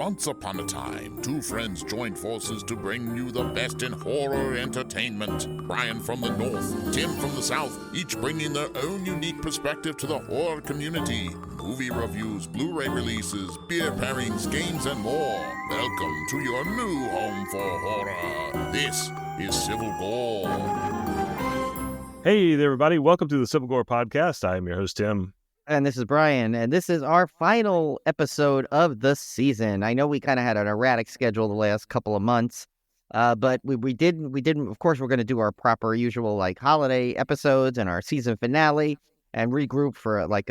Once upon a time, two friends joined forces to bring you the best in horror entertainment. Brian from the north, Tim from the south, each bringing their own unique perspective to the horror community. Movie reviews, Blu-ray releases, beer pairings, games, and more. Welcome to your new home for horror. This is Civil Gore. Hey there, everybody. Welcome to the Civil Gore podcast. I am your host, Tim. And this is Brian, and this is our final episode of the season. I know we kind of had an erratic schedule the last couple of months, but we didn't. Of course, we're going to do our proper usual like holiday episodes and our season finale and regroup for I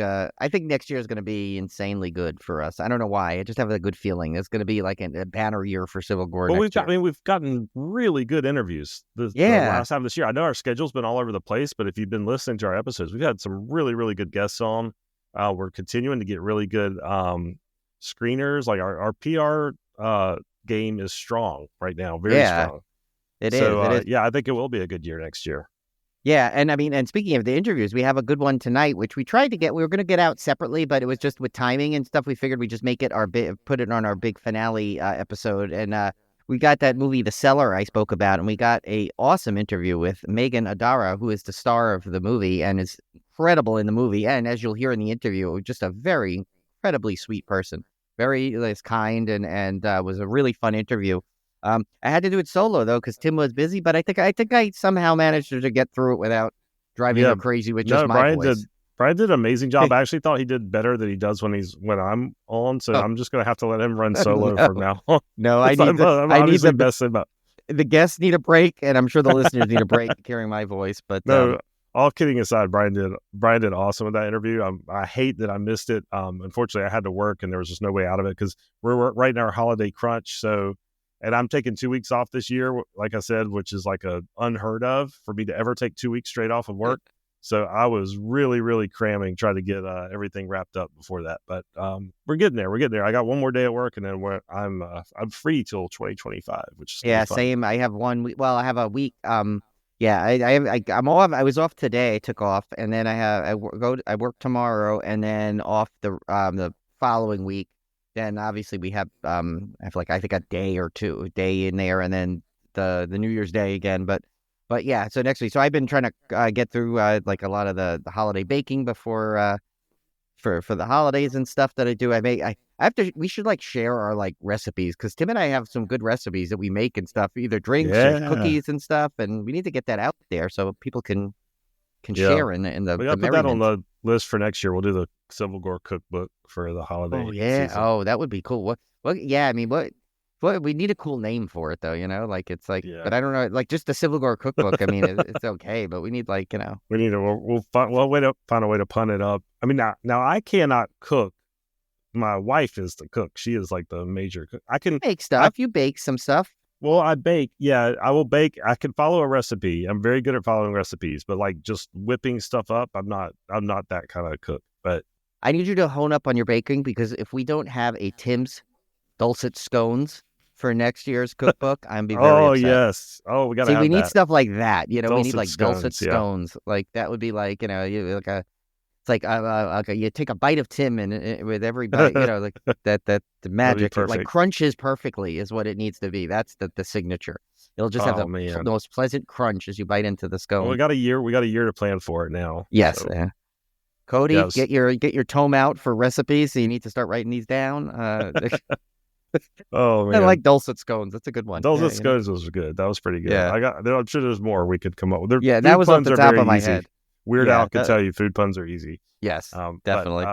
think next year is going to be insanely good for us. I don't know why. I just have a good feeling it's going to be like a banner year for Civil Gore. Well, we've gotten really good intervers the last half of this year. I know our schedule's been all over the place, but if you've been listening to our episodes, we've had some really, really good guests on. We're continuing to get really good screeners. Like our PR game is strong right now, very strong. It is. Yeah, I think it will be a good year next year. Yeah, and I mean, and speaking of the interviews, we have a good one tonight, which we tried to get. We were going to get out separately, but it was just with timing and stuff. We figured we'd just make it put it on our big finale episode, and we got that movie, The Cellar, I spoke about, and we got a awesome interview with MEGHAN ADARA, who is the star of the movie and is incredible in the movie. And as you'll hear in the interview, just a very incredibly sweet person, very kind, and was a really fun interview. I had to do it solo though because Tim was busy, but I think I somehow managed to get through it without driving her crazy with just my voice. Brian did an amazing job. I actually thought he did better than he does when I'm on, so I'm just gonna have to let him run solo from now on. No, the guests need a break, and I'm sure the listeners need a break hearing my voice. But no, all kidding aside, Brian did awesome with that interview. I hate that I missed it. Unfortunately, I had to work, and there was just no way out of it because we're right in our holiday crunch. So, and I'm taking 2 weeks off this year, like I said, which is like a unheard of for me to ever take 2 weeks straight off of work. So I was really, really cramming, trying to get everything wrapped up before that. But we're getting there. I got one more day at work, and then I'm free till 2025, which is fun. Same. I have 1 week. Well, I have a week. I'm off. I was off today. I took off, and then I work tomorrow, and then off the following week. Then obviously we have I think a day or two in there, and then the New Year's Day again. But yeah, so next week. So I've been trying to get through like a lot of the holiday baking before for the holidays and stuff that I do. We should like share our like recipes because Tim and I have some good recipes that we make and stuff, either drinks or cookies and stuff, and we need to get that out there so people can share in the. We got to put that on the list for next year. We'll do the Civil Gore cookbook for the holiday. Oh yeah, season. That would be cool. Yeah, I mean, what we need a cool name for it though, like it's like, but I don't know, like just the Civil Gore cookbook. I mean, it's okay, but we need we'll find a way to pun it up. I mean, now I cannot cook. My wife is the cook. She is like the major cook. I can make stuff. You bake some stuff. Well, I bake. Yeah, I will bake. I can follow a recipe. I'm very good at following recipes, but like just whipping stuff up, I'm not that kind of cook. But I need you to hone up on your baking because if we don't have a Tim's dulcet scones for next year's cookbook, I'm be very upset. Yes. Oh, we got to we need stuff like that. We need like dulcet scones. Like that would be like, it's like you take a bite of Tim and with every bite, like that the magic like crunches perfectly is what it needs to be. That's the signature. It'll just have the most pleasant crunch as you bite into the scone. Well, we got a year to plan for it now. Yes. So. Yeah. Cody, get your tome out for recipes. So you need to start writing these down. Oh man, I like dulcet scones. That's a good one. Dulcet scones was good. That was pretty good. Yeah. I'm sure there's more we could come up with. That was off the top of my head. Weird Al can tell you food puns are easy. Yes, definitely.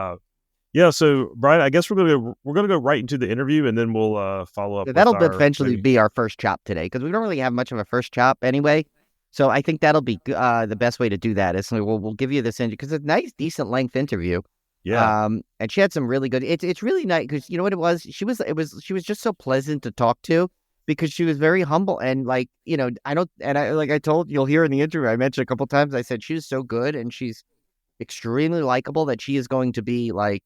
So Brian, I guess we're gonna go right into the interview, and then we'll follow up. That'll eventually be our first chop today because we don't really have much of a first chop anyway. So I think that'll be the best way to do that. Is we'll give you this interview because it's a nice, decent length interview. Yeah. And she had some really good. It's really nice because you know what it was. She was just so pleasant to talk to because she was very humble and like I told you'll hear in the interview. I mentioned a couple times. I said she's so good and she's extremely likable that she is going to be like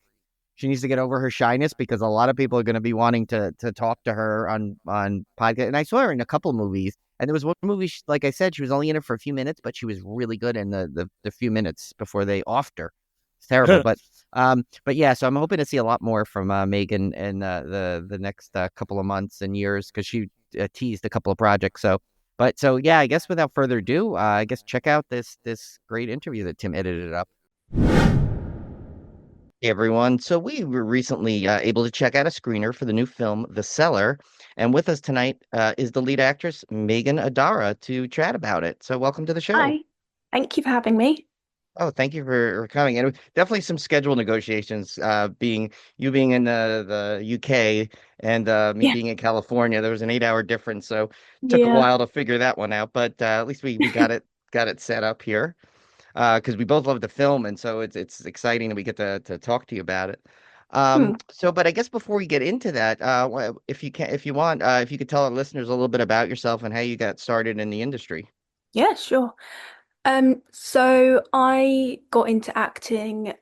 she needs to get over her shyness because a lot of people are going to be wanting to talk to her on podcast. And I saw her in a couple movies. And there was one movie, like I said, she was only in it for a few minutes, but she was really good in the few minutes before they offed her. It's terrible. But yeah, so I'm hoping to see a lot more from Megan in the next couple of months and years because she teased a couple of projects. So yeah, I guess without further ado, I guess check out this great interview that Tim edited up. Hey everyone. So we were recently able to check out a screener for the new film, The Cellar. And with us tonight is the lead actress, Megan Adara, to chat about it. So welcome to the show. Hi, thank you for having me. Oh, thank you for coming. And definitely some schedule negotiations, being in the UK and me Yeah, being in California. There was an 8-hour difference, so it took a yeah. while to figure that one out. But at least we got it set up here because we both love the film, and so it's exciting that we get to talk to you about it. Hmm. But I guess before we get into that, if you want, if you could tell our listeners a little bit about yourself and how you got started in the industry. Yeah, sure. So I got into acting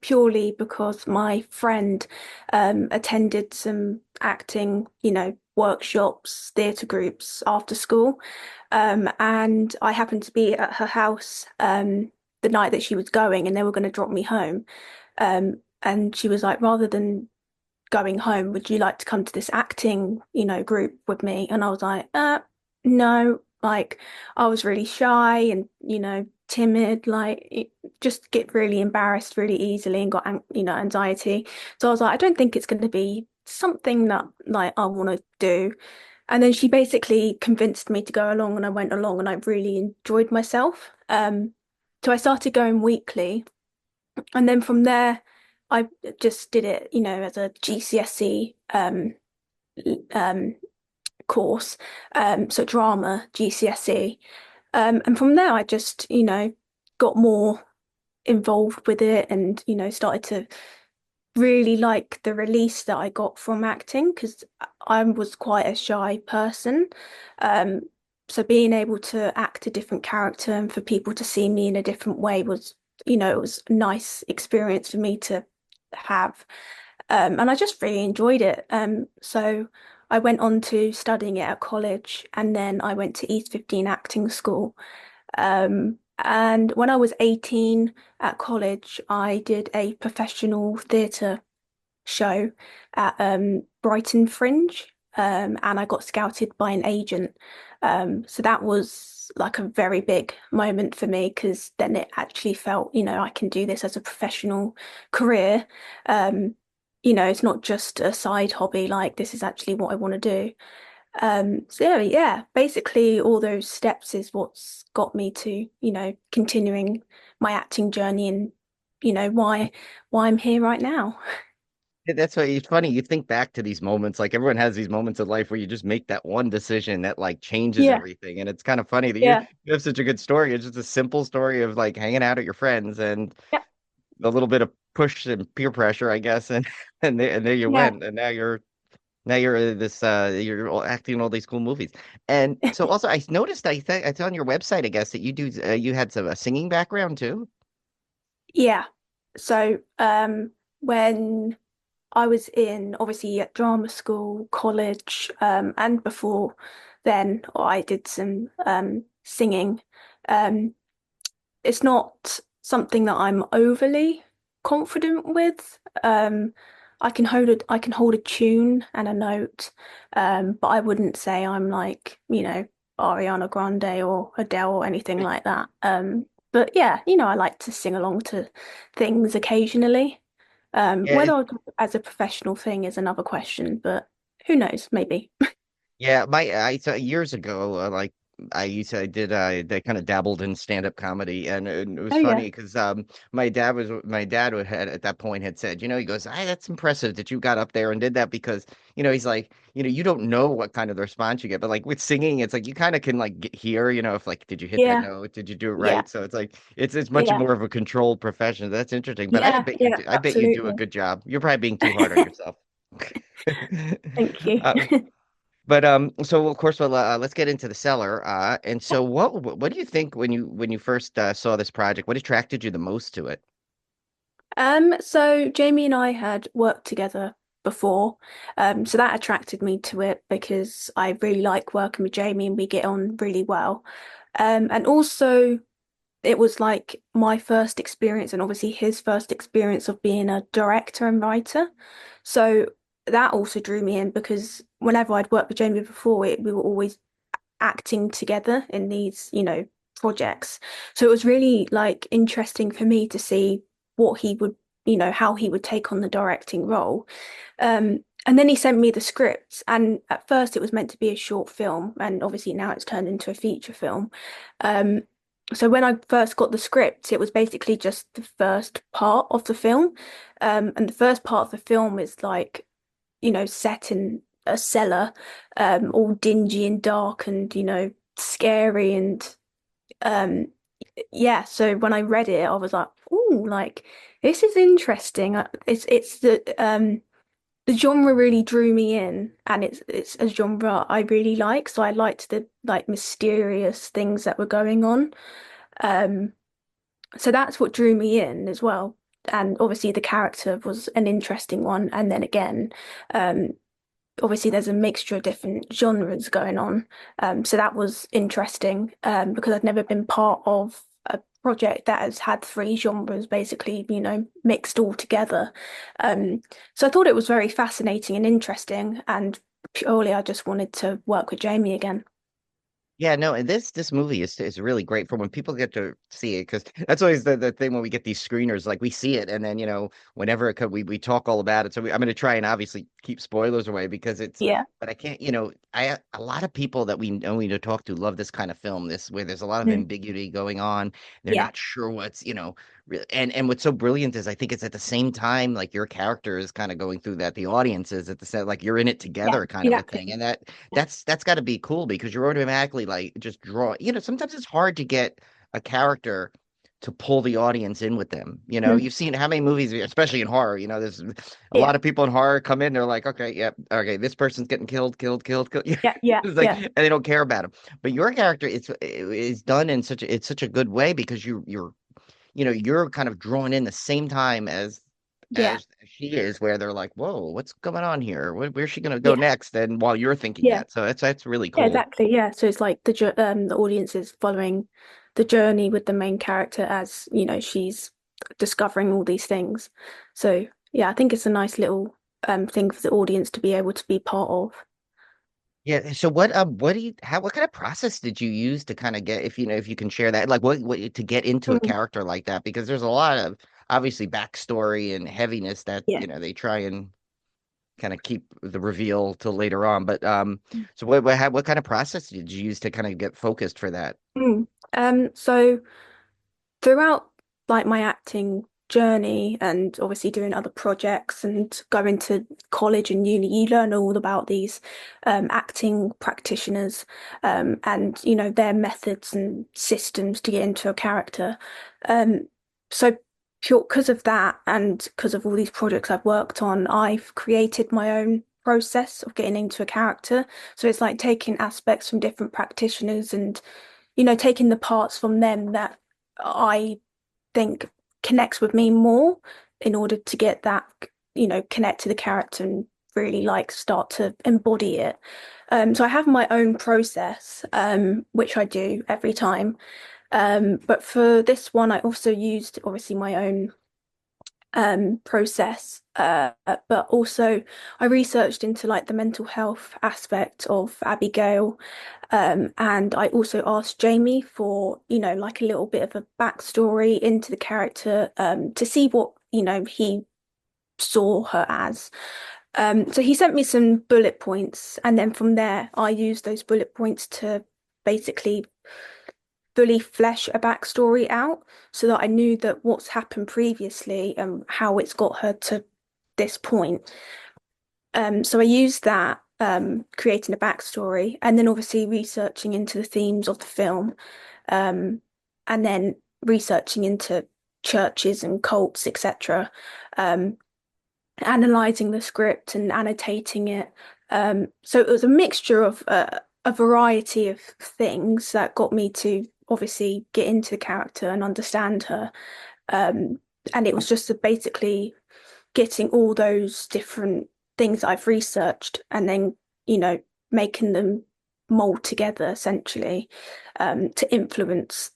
purely because my friend attended some acting, workshops, theatre groups after school. And I happened to be at her house the night that she was going, and they were going to drop me home. And she was like, rather than going home, would you like to come to this acting, group with me? And I was like, no, like I was really shy and, timid, just get really embarrassed really easily and got, anxiety. So I was like, I don't think it's going to be something that like I want to do. And then she basically convinced me to go along and I went along and I really enjoyed myself. So I started going weekly. And then from there, I just did it, as a GCSE um, course, so drama GCSE. And from there, I just, got more involved with it and, started to really like the release that I got from acting because I was quite a shy person. Um, so being able to act a different character and for people to see me in a different way was, it was a nice experience for me to have. And I just really enjoyed it. So I went on to studying it at college and then I went to East 15 acting school. And when I was 18 at college, I did a professional theatre show at Brighton Fringe, and I got scouted by an agent. So that was like a very big moment for me because then it actually felt, I can do this as a professional career. Um, it's not just a side hobby, like this is actually what I want to do. So yeah, basically all those steps is what's got me to, continuing my acting journey and, why I'm here right now. That's why it's funny. You think back to these moments, like everyone has these moments of life where you just make that one decision that like changes Yeah, everything. And it's kind of funny that you, yeah, you have such a good story. It's just a simple story of like hanging out at your friends and yeah, a little bit of push and peer pressure, I guess. And there you yeah. went. And now you're you're acting in all these cool movies. And so also I noticed I think it's on your website, I guess, that you had some a singing background too. Yeah. So, when I was in obviously at drama school, college, and before then, I did some singing. Um, it's not something that I'm overly confident with. I can hold a tune and a note, but I wouldn't say I'm like, Ariana Grande or Adele or anything like that. But yeah, I like to sing along to things occasionally. Yeah, Whether I'll do it as a professional thing is another question, but who knows, maybe. yeah, I so years ago, like I did I kind of dabbled in stand-up comedy, and it was Oh yeah. funny because my dad would had at that point had said, he goes, that's impressive that you got up there and did that because he's like, you don't know what kind of response you get, but like with singing, it's like you kind of can like hear, if like did you hit that Yeah, note, did you do it yeah, right? So it's like it's much yeah, more of a controlled profession. That's interesting, but yeah, yeah, I bet you do a absolutely. good job. You're probably being too hard on yourself. Thank you. Uh, but so of course, well, let's get into the cellar. And so what do you think when you first saw this project? What attracted you the most to it? So Jamie and I had worked together before. So that attracted me to it because I really like working with Jamie and we get on really well. And also it was like my first experience and obviously his first experience of being a director and writer. So that also drew me in because whenever I'd worked with Jamie before, we were always acting together in these, projects. So it was really like interesting for me to see what he would, how he would take on the directing role. And then he sent me the scripts, and at first it was meant to be a short film, and obviously now it's turned into a feature film. Um, so when I first got the script, it was basically just the first part of the film. And the first part of the film is like, set in a cellar, all dingy and dark and, scary and um yeah, so when I read it, I was like, oh, like this is interesting. It's the genre really drew me in, and it's a genre I really like. So I liked the like mysterious things that were going on. Um, so that's what drew me in as well. And obviously the character was an interesting one. And then again, um, obviously there's a mixture of different genres going on. So that was interesting because I'd never been part of a project that has had three genres basically, mixed all together. So I thought it was very fascinating and interesting, and purely I just wanted to work with Jamie again. Yeah, no, and this movie is really great for when people get to see it because that's always the thing when we get these screeners, like we see it and then whenever it could we talk all about it. So I'm going to try and obviously keep spoilers away because Yeah, but I can't, I a lot of people that we know to talk to love this kind of film, this where there's a lot of mm, ambiguity going on. They're yeah, not sure what's, and what's so brilliant is I think it's at the same time like your character is kind of going through that, the audience is at the set, like you're in it yeah, together kind of a thing, exactly. and that's got to be cool because you're automatically like just draw. Sometimes it's hard to get a character to pull the audience in with them. Mm, You've seen how many movies, especially in horror. There's a yeah, lot of people in horror come in, they're like, okay, yep, okay, this person's getting killed, killed, killed, killed. yeah, yeah, It's like, yeah, and they don't care about him. But your character is done in such a good way because you're kind of drawn in the same time yeah, as she is, where they're like, "Whoa, what's going on here? Where's she gonna go yeah, next?" And while you're thinking yeah. that, so that's really Yeah, cool. exactly. Yeah. So it's like the audience is following the journey with the main character as, she's discovering all these things. So yeah, I think it's a nice little thing for the audience to be able to be part of. Yeah. So what do you how what kind of process did you use to kind of get, if you can share that, like what to get into a Mm, character like that? Because there's a lot of obviously backstory and heaviness that yeah. they try and kind of keep the reveal till later on. But so what kind of process did you use to kind of get focused for that? Mm. So throughout like my acting journey and obviously doing other projects and going to college and uni, you learn all about these acting practitioners and their methods and systems to get into a character. So pure because of that and because of all these projects I've worked on, I've created my own process of getting into a character. So it's like taking aspects from different practitioners and taking the parts from them that I think connects with me more in order to get that, connect to the character and really like start to embody it. So I have my own process, which I do every time. But for this one, I also used obviously my own process. But also I researched into like the mental health aspect of Abigail. And I also asked Jamie for, like a little bit of a backstory into the character, to see what, he saw her as. So he sent me some bullet points, and then from there, I used those bullet points to basically fully flesh a backstory out so that I knew that what's happened previously and how it's got her to this point. So I used that, creating a backstory, and then obviously researching into the themes of the film, um, and then researching into churches and cults, etc. Um, Analyzing the script and annotating it. So it was a mixture of a variety of things that got me to obviously get into the character and understand her. Um, and it was just basically getting all those different things that I've researched and then, you know, making them mold together essentially, to influence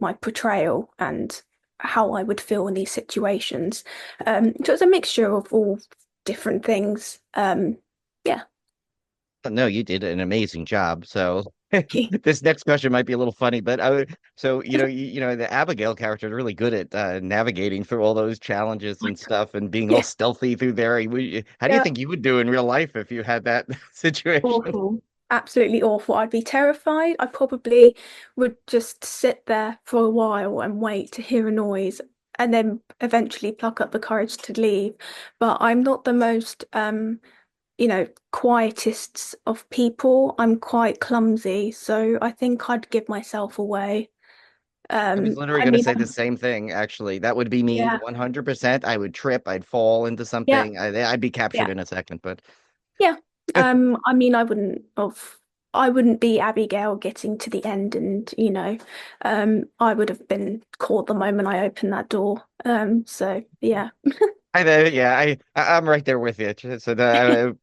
my portrayal and how I would feel in these situations. So it's a mixture of all different things. Yeah. No, you did an amazing job. So this next question might be a little funny, but so the Abigail character is really good at navigating through all those challenges and stuff, and being all Yeah. stealthy through there. How do you Yeah. think you would do in real life if you had that situation? Awful. Absolutely awful. I'd be terrified. I probably would just sit there for a while and wait to hear a noise and then eventually pluck up the courage to leave. But I'm not the most quietest of people. I'm quite clumsy, so I think I'd give myself away. I was literally I going to mean, say the same thing, actually. That would be me yeah, 100%. I would trip, I'd fall into yeah, something. I'd be yeah, captured in a second, but yeah. I mean, I wouldn't be Abigail getting to the end and, I would have been caught the moment I opened that door. So yeah. yeah, I'm right there with you. So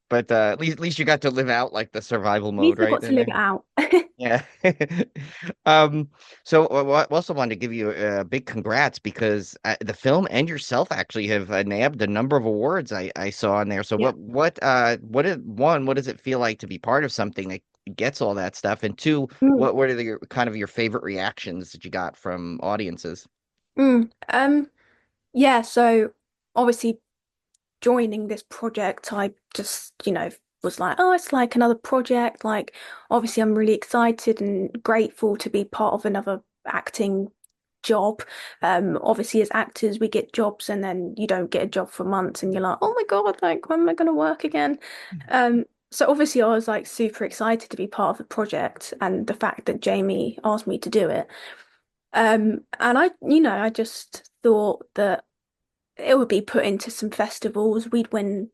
but at least you got to live out like the survival At least mode, I right? got to live it out. Yeah. Um, so I also wanted to give you a big congrats because the film and yourself actually have nabbed a number of awards I saw in there. So Yeah. what does it feel like to be part of something that gets all that stuff? And two, Mm, what are kind of your favorite reactions that you got from audiences? mm. Yeah, so obviously joining this project, I just, was like, oh, it's like another project. Like, obviously, I'm really excited and grateful to be part of another acting job. Obviously, as actors, we get jobs and then you don't get a job for months and you're like, oh my God, like, when am I going to work again? So obviously, I was like super excited to be part of the project and the fact that Jamie asked me to do it. And I just thought that it would be put into some festivals. We'd win,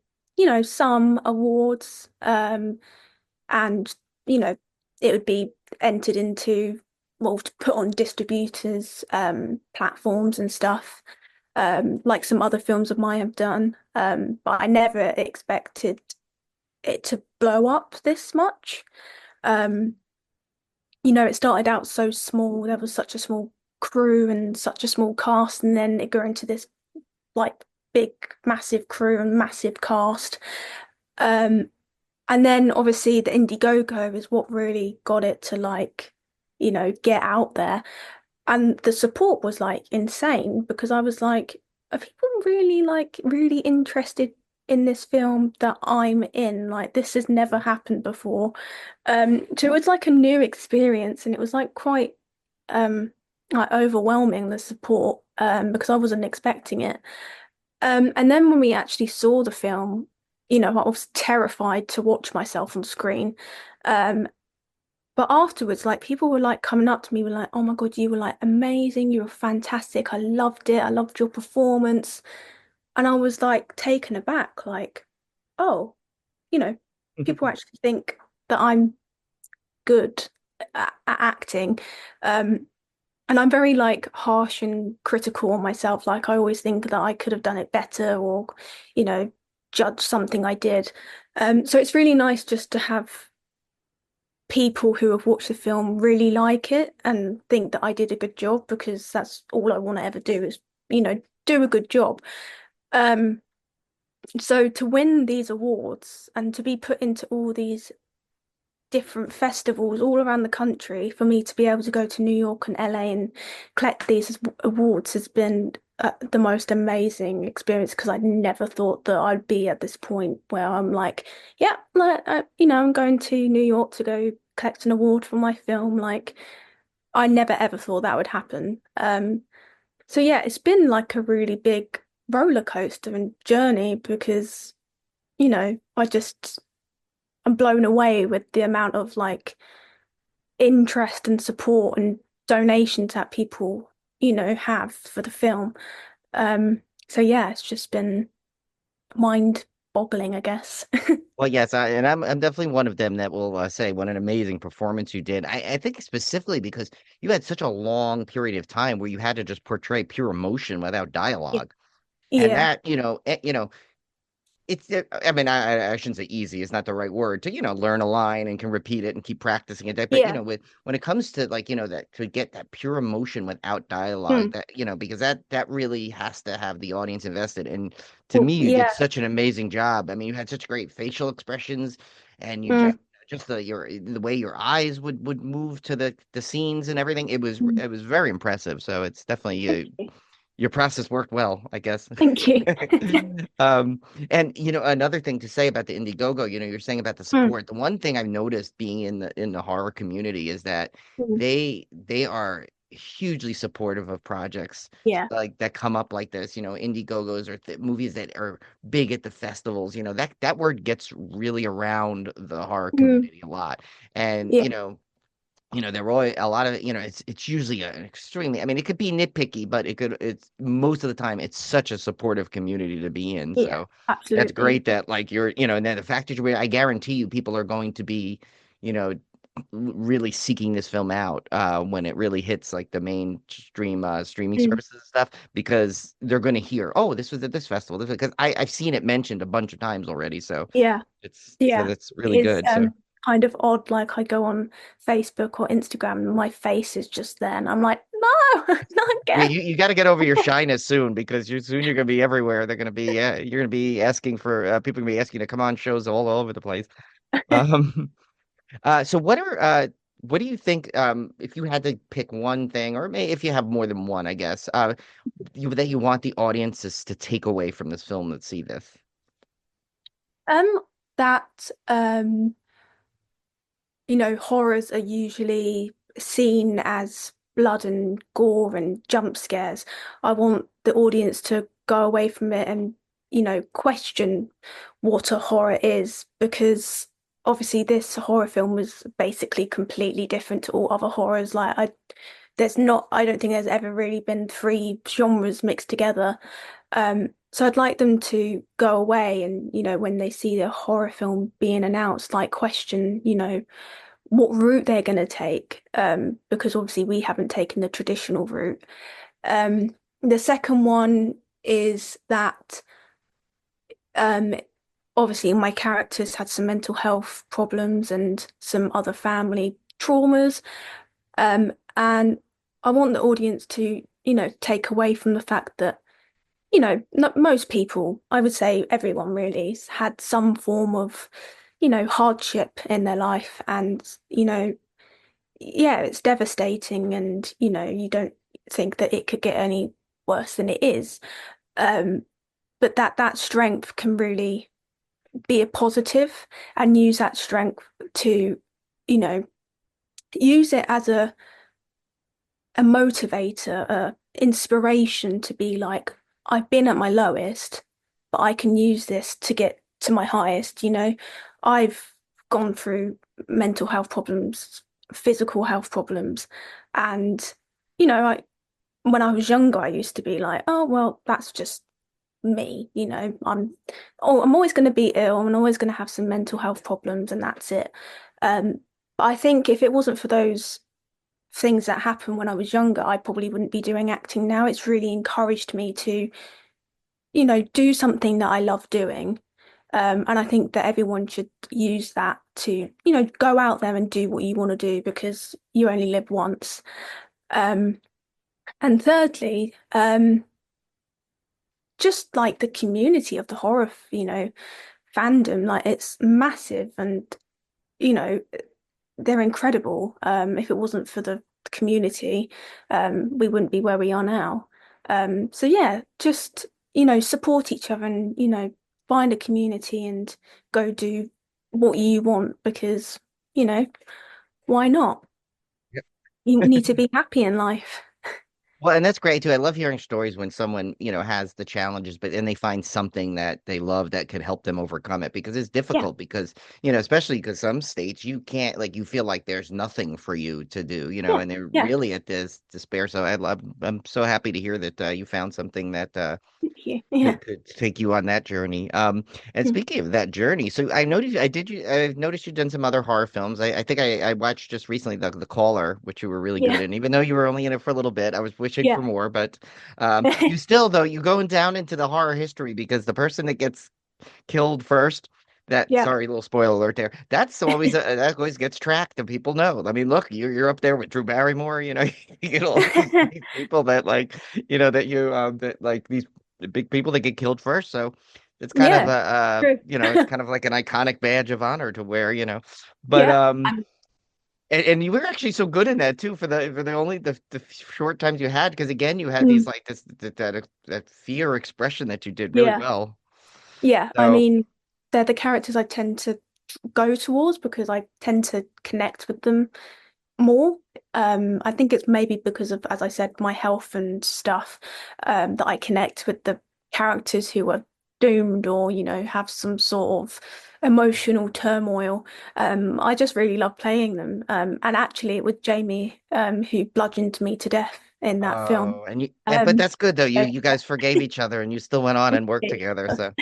some awards, and you know, it would be entered into, well, to put on distributors, platforms and stuff, like some other films of mine have done. But I never expected it to blow up this much. Um, it started out so small. There was such a small crew and such a small cast, and then it grew into this like big, massive crew and massive cast. Um, and then obviously the Indiegogo is what really got it to like, get out there. And the support was like insane because I was like, are people really like really interested in this film that I'm in? Like this has never happened before. So it was like a new experience and it was like quite like overwhelming the support because I wasn't expecting it. And then when we actually saw the film, I was terrified to watch myself on screen. Um, but afterwards, like people were like coming up to me, were like, "Oh my God, you were like amazing, you were fantastic. I loved it. I loved your performance." And I was like taken aback, like, "Oh, you know, people actually think that I'm good at acting." Um, and I'm very like harsh and critical on myself. Like I always think that I could have done it better or, you know, judge something I did. So it's really nice just to have people who have watched the film really like it and think that I did a good job because that's all I want to ever do is, do a good job. Um, so to win these awards and to be put into all these different festivals all around the country for me to be able to go to New York and LA and collect these awards has been the most amazing experience because I never thought that I'd be at this point where I'm like, yeah, like, I'm going to New York to go collect an award for my film. Like, I never ever thought that would happen. So yeah, it's been like a really big roller coaster and journey because, I'm blown away with the amount of like interest and support and donations that people, have for the film. So yeah, it's just been mind-boggling, I guess. Well, yes, and I'm definitely one of them that will say what an amazing performance you did. I think specifically because you had such a long period of time where you had to just portray pure emotion without Yeah. dialogue, and Yeah. that it's I mean I shouldn't say easy, it's not the right word to learn a line and can repeat it and keep practicing it, but Yeah. when it comes to like that to get that pure emotion without dialogue, Mm. that because that really has to have the audience invested. And to Well, me you did yeah. such an amazing job. I mean, you had such great facial expressions, and you Mm. just the way your eyes would move to the scenes and everything. Mm. It was very impressive. So it's definitely Thank you. your process worked well, I guess. Thank you. Um, and another thing to say about the Indiegogo, you're saying about the Mm. support. The one thing I've noticed being in the horror community is that Mm. they are hugely supportive of projects Yeah. like that come up like this, Indiegogos or movies that are big at the festivals. That word gets really around the horror Mm. community a lot. And Yeah. there are a lot of it's usually an extremely, I mean, it could be nitpicky, but it's most of the time it's such a supportive community to be in. Yeah. So that's Absolutely. great that like and then the fact that I guarantee you people are going to be, you know, really seeking this film out when it really hits like the mainstream streaming Mm. services and stuff, because they're going to hear, oh, this was at this festival, because I've seen it mentioned a bunch of times already. So Yeah. Yeah. that's really It's good. So. kind of odd. Like I go on Facebook or Instagram and my face is just there, and I'm like, no, not Yeah, again. you got to get over your shyness soon, because you're going to be everywhere. They're going to be you're going to be asking for people going to be asking to come on shows all over the place. Um, so what do you think, if you had to pick one thing, or maybe if you have more than one, I guess, that you want the audiences to take away from this film that see this? Um, that horrors are usually seen as blood and gore and jump scares. I want the audience to go away from it and, question what a horror is, because obviously this horror film was basically completely different to all other horrors. I don't think there's ever really been three genres mixed together. So I'd like them to go away and, when they see the horror film being announced, like question, what route they're going to take, because obviously we haven't taken the traditional route. The second one is that um, obviously my characters had some mental health problems and some other family traumas, and I want the audience to, take away from the fact that, not most people, I would say everyone really, has had some form of, hardship in their life, and, yeah, it's devastating, and you don't think that it could get any worse than it is. Um, but that strength can really be a positive, and use that strength to, you know, use it as a motivator, a inspiration to be like, I've been at my lowest, but I can use this to get to my highest. I've gone through mental health problems, physical health problems, and I when I was younger, I used to be like, oh well, that's just me. I'm always going to be ill. I'm always going to have some mental health problems, and that's it. But I think if it wasn't for those things that happened when I was younger, I probably wouldn't be doing acting now. It's really encouraged me to, do something that I love doing. And I think that everyone should use that to, go out there and do what you want to do, because you only live once. Um, and thirdly, just like the community of the horror, fandom, like it's massive, and, you know, they're incredible. If it wasn't for the community, we wouldn't be where we are now. So yeah, just, support each other, and, find a community and go do what you want, because, you know, why not? You need to be happy in life. Well, and that's great too. I love hearing stories when someone, has the challenges, but then they find something that they love that could help them overcome it, because it's Yeah, difficult, because, especially because some states you can't, like, you feel like there's nothing for you to do, yeah, and they're yeah. really at this despair. So I'm so happy to hear that you found something that Thank you. Yeah. could take you on that journey. And Mm. speaking of that journey, so I've noticed you've done some other horror films. I think I watched just recently the Caller, which you were really good Yeah. in. Even though you were only in it for a little bit, I was wishing Yeah. for more. But you still, though, you're going down into the horror history, because the person that gets killed first. That Yeah. sorry, little spoiler alert there. That's always that always gets tracked, and people know. I mean, look, you're up there with Drew Barrymore. You know, you get all these people that like, that you that like these big people that get killed first. So it's kind of Yeah, a true. it's kind of like an iconic badge of honor to wear. But Yeah. I'm, and you were actually so good in that too for the only the short times you had, because again you had these mm, like that fear expression that you did really yeah. well. Yeah. I So. mean, they're the characters I tend to go towards because I tend to connect with them more. I think it's maybe because of, as I said, my health and stuff, that I connect with the characters who are doomed or, have some sort of emotional turmoil. I just really love playing them. And actually, it was Jamie, who bludgeoned me to death in that film. Oh, but Um, that's good though. You so- you guys forgave each other and you still went on and worked together. So,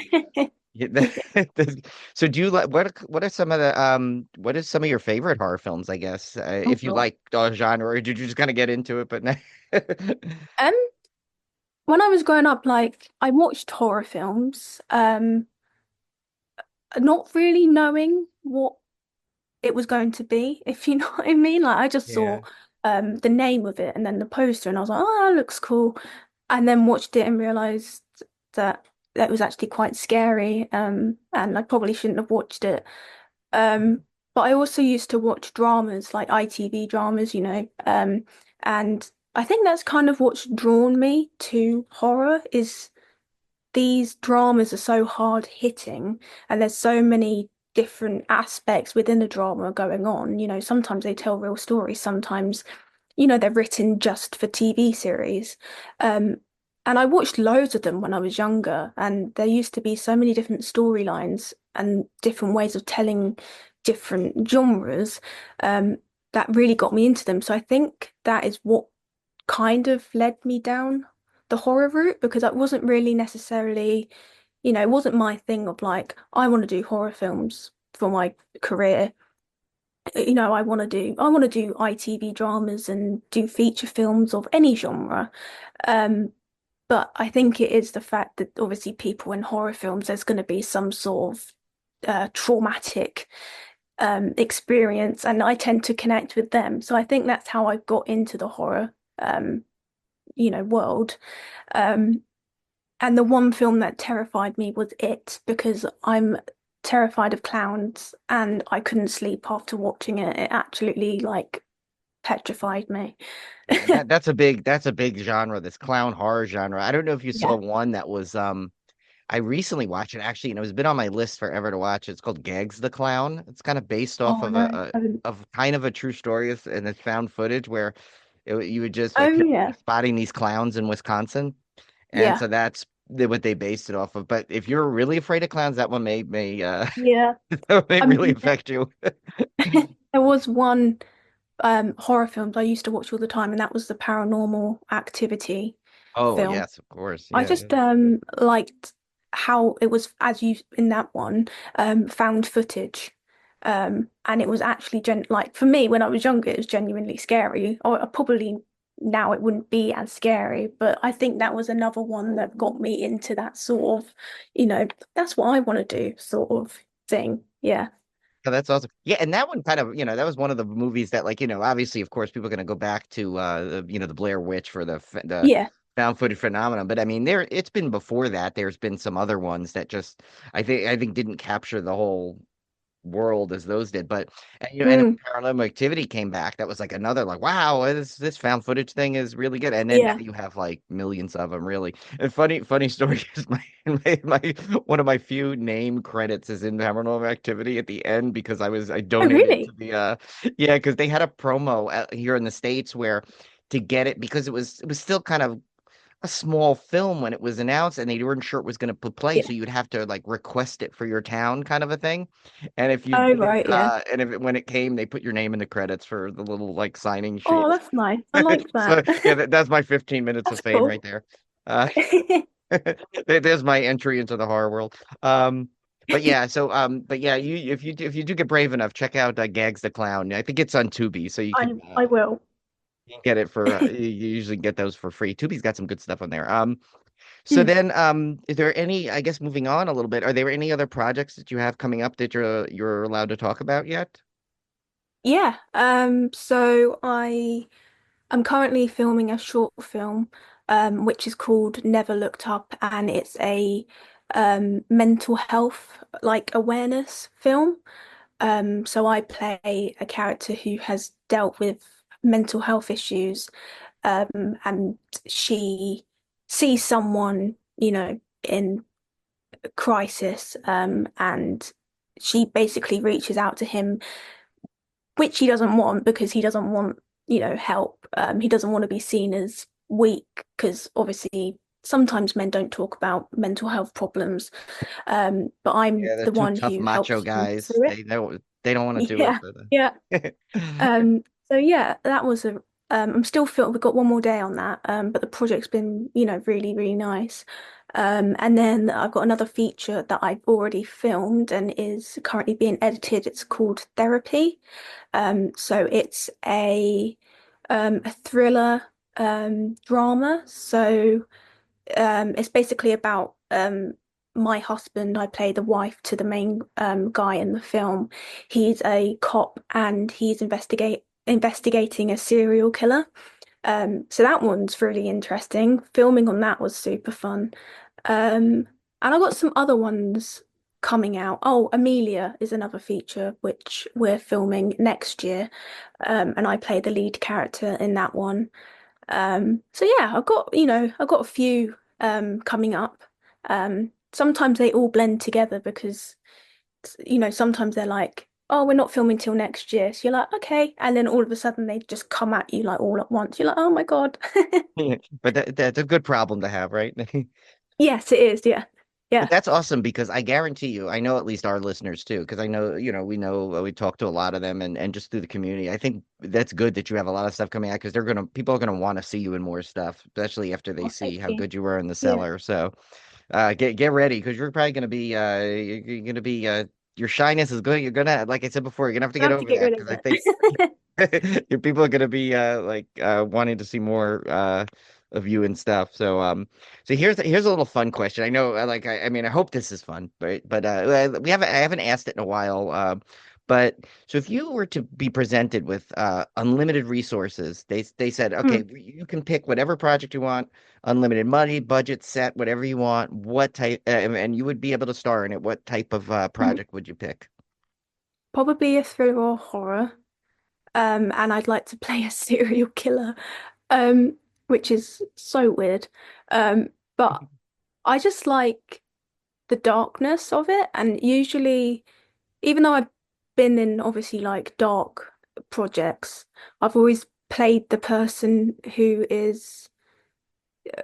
yeah, so do you like what are some of the what is some of your favorite horror films? I guess Oh if you God. like genre, or did you just kind of get into it? But no. Um, when I was growing up, like I watched horror films, not really knowing what it was going to be, if you know what I mean. Like I just saw Yeah. the name of it and then the poster and I was like, oh, that looks cool. And then watched it and realized that that was actually quite scary. And I probably shouldn't have watched it. Um, but I also used to watch dramas, like ITV dramas, and I think that's kind of what's drawn me to horror is these dramas are so hard hitting and there's so many different aspects within the drama going on. Sometimes they tell real stories, sometimes, they're written just for TV series. Um, and I watched loads of them when I was younger, and there used to be so many different storylines and different ways of telling different genres, um, that really got me into them. So I think that is what kind of led me down the horror route because it wasn't really necessarily, it wasn't my thing of like, I want to do horror films for my career. I want to do ITV dramas and do feature films of any genre. Um, but I think it is the fact that obviously people in horror films, there's going to be some sort of traumatic experience, and I tend to connect with them. So I think that's how I got into the horror world. Um, and the one film that terrified me was It because I'm terrified of clowns and I couldn't sleep after watching it. It absolutely like petrified me. Yeah, that's a big genre, this clown horror genre. I don't know if you saw Yeah. one that was I recently watched it actually, and it's been on my list forever to watch. It's called Gags the Clown. It's kind of based off Oh of no. of kind of a true story, and it's found footage where you would just Oh people yeah. were spotting these clowns in Wisconsin, and Yeah. so that's what they based it off of. But if you're really afraid of clowns, that one may Yeah. that may I really mean, affect you. there was one horror films I used to watch all the time, and that was the Paranormal Activity Oh film. yes, of course, I yeah. just liked how it was, as you in that one, found footage. And it was actually like for me when I was younger, it was genuinely scary. Or probably now it wouldn't be as scary, but I think that was another one that got me into that sort of, that's what I want to do sort of thing. Yeah. Oh, that's awesome. Yeah, and that one kind of, that was one of the movies that, like, obviously, of course, people are going to go back to, the Blair Witch for the Yeah. found footage phenomenon. But I mean, it's been before that. There's been some other ones that just, I think didn't capture the whole world as those did. But and Mm, when Paranormal Activity came back, that was like another like, wow, this found footage thing is really good. And then now yeah. you have like millions of them, really. And funny story is my one of my few name credits is in Paranormal Activity at the end because I Oh, donated to really? the yeah, because they had a promo here in the States where to get it because it was still kind of a small film when it was announced and they weren't sure it was going to play, Yeah. so you'd have to like request it for your town kind of a thing. And if you Oh, didn't right. Yeah. and if when it came they put your name in the credits for the little like signing Oh, sheet. that's nice. I like that. So yeah, that's my 15 minutes of That's fame right cool. there. uh there's my entry into the horror world. But yeah, but yeah, if you do get brave enough, check out Gags the Clown. I think it's on Tubi, so I will. you can get it for you usually get those for free. Tubi's got some good stuff on there. So then, is there any, I guess moving on a little bit, are there any other projects that you have coming up that you're allowed to talk about yet? Yeah. So I'm currently filming a short film, which is called Never Looked Up, and it's a mental health like awareness film. So I play a character who has dealt with mental health issues, and she sees someone, in crisis, and she basically reaches out to him, which he doesn't want because he doesn't want, help. He doesn't want to be seen as weak because obviously sometimes men don't talk about mental health problems. But I'm Yeah, they're the two one tough who macho helps them guys. through it. They don't want to do it, Yeah, but yeah. So yeah, that was a I'm still filming. We've got one more day on that. But the project's been, really, really nice. And then I've got another feature that I've already filmed and is currently being edited. It's called Therapy. So it's a thriller drama. So it's basically about my husband. I play the wife to the main guy in the film. He's a cop and he's investigating a serial killer. So that one's really interesting. Filming on that was super fun. And I got some other ones coming out. Oh, Amelia is another feature which we're filming next year. And I play the lead character in that one. So yeah, I've got a few coming up. Sometimes they all blend together because sometimes they're like, oh, we're not filming till next year. So you're like, okay, and then all of a sudden they just come at you like all at once. You're like, oh my God. but that's a good problem to have, right? Yes, it is. Yeah, But yeah. that's awesome because I guarantee you, I know at least our listeners too, because I know, we talk to a lot of them and just through the community. I think that's good that you have a lot of stuff coming out because people are gonna want to see you in more stuff, especially after they Oh, thank see how you. good you were in the Yeah, cellar. So get ready because you're probably gonna be you're gonna be your shyness is good. You're gonna, like I said before, you're gonna have to I get have to over get that rid of because I think it. your people are gonna be wanting to see more of you and stuff. So here's a little fun question. I know I mean I hope this is fun, right? But I haven't asked it in a while. But so if you were to be presented with unlimited resources, they said, okay, Hmm. you can pick whatever project you want, unlimited money, budget set, whatever you want. What type, and you would be able to star in it. What type of Hmm. project would you pick? Probably a thriller or horror. And I'd like to play a serial killer, which is so weird. But I just like the darkness of it. And usually, even though I've been in obviously like dark projects, I've always played the person who is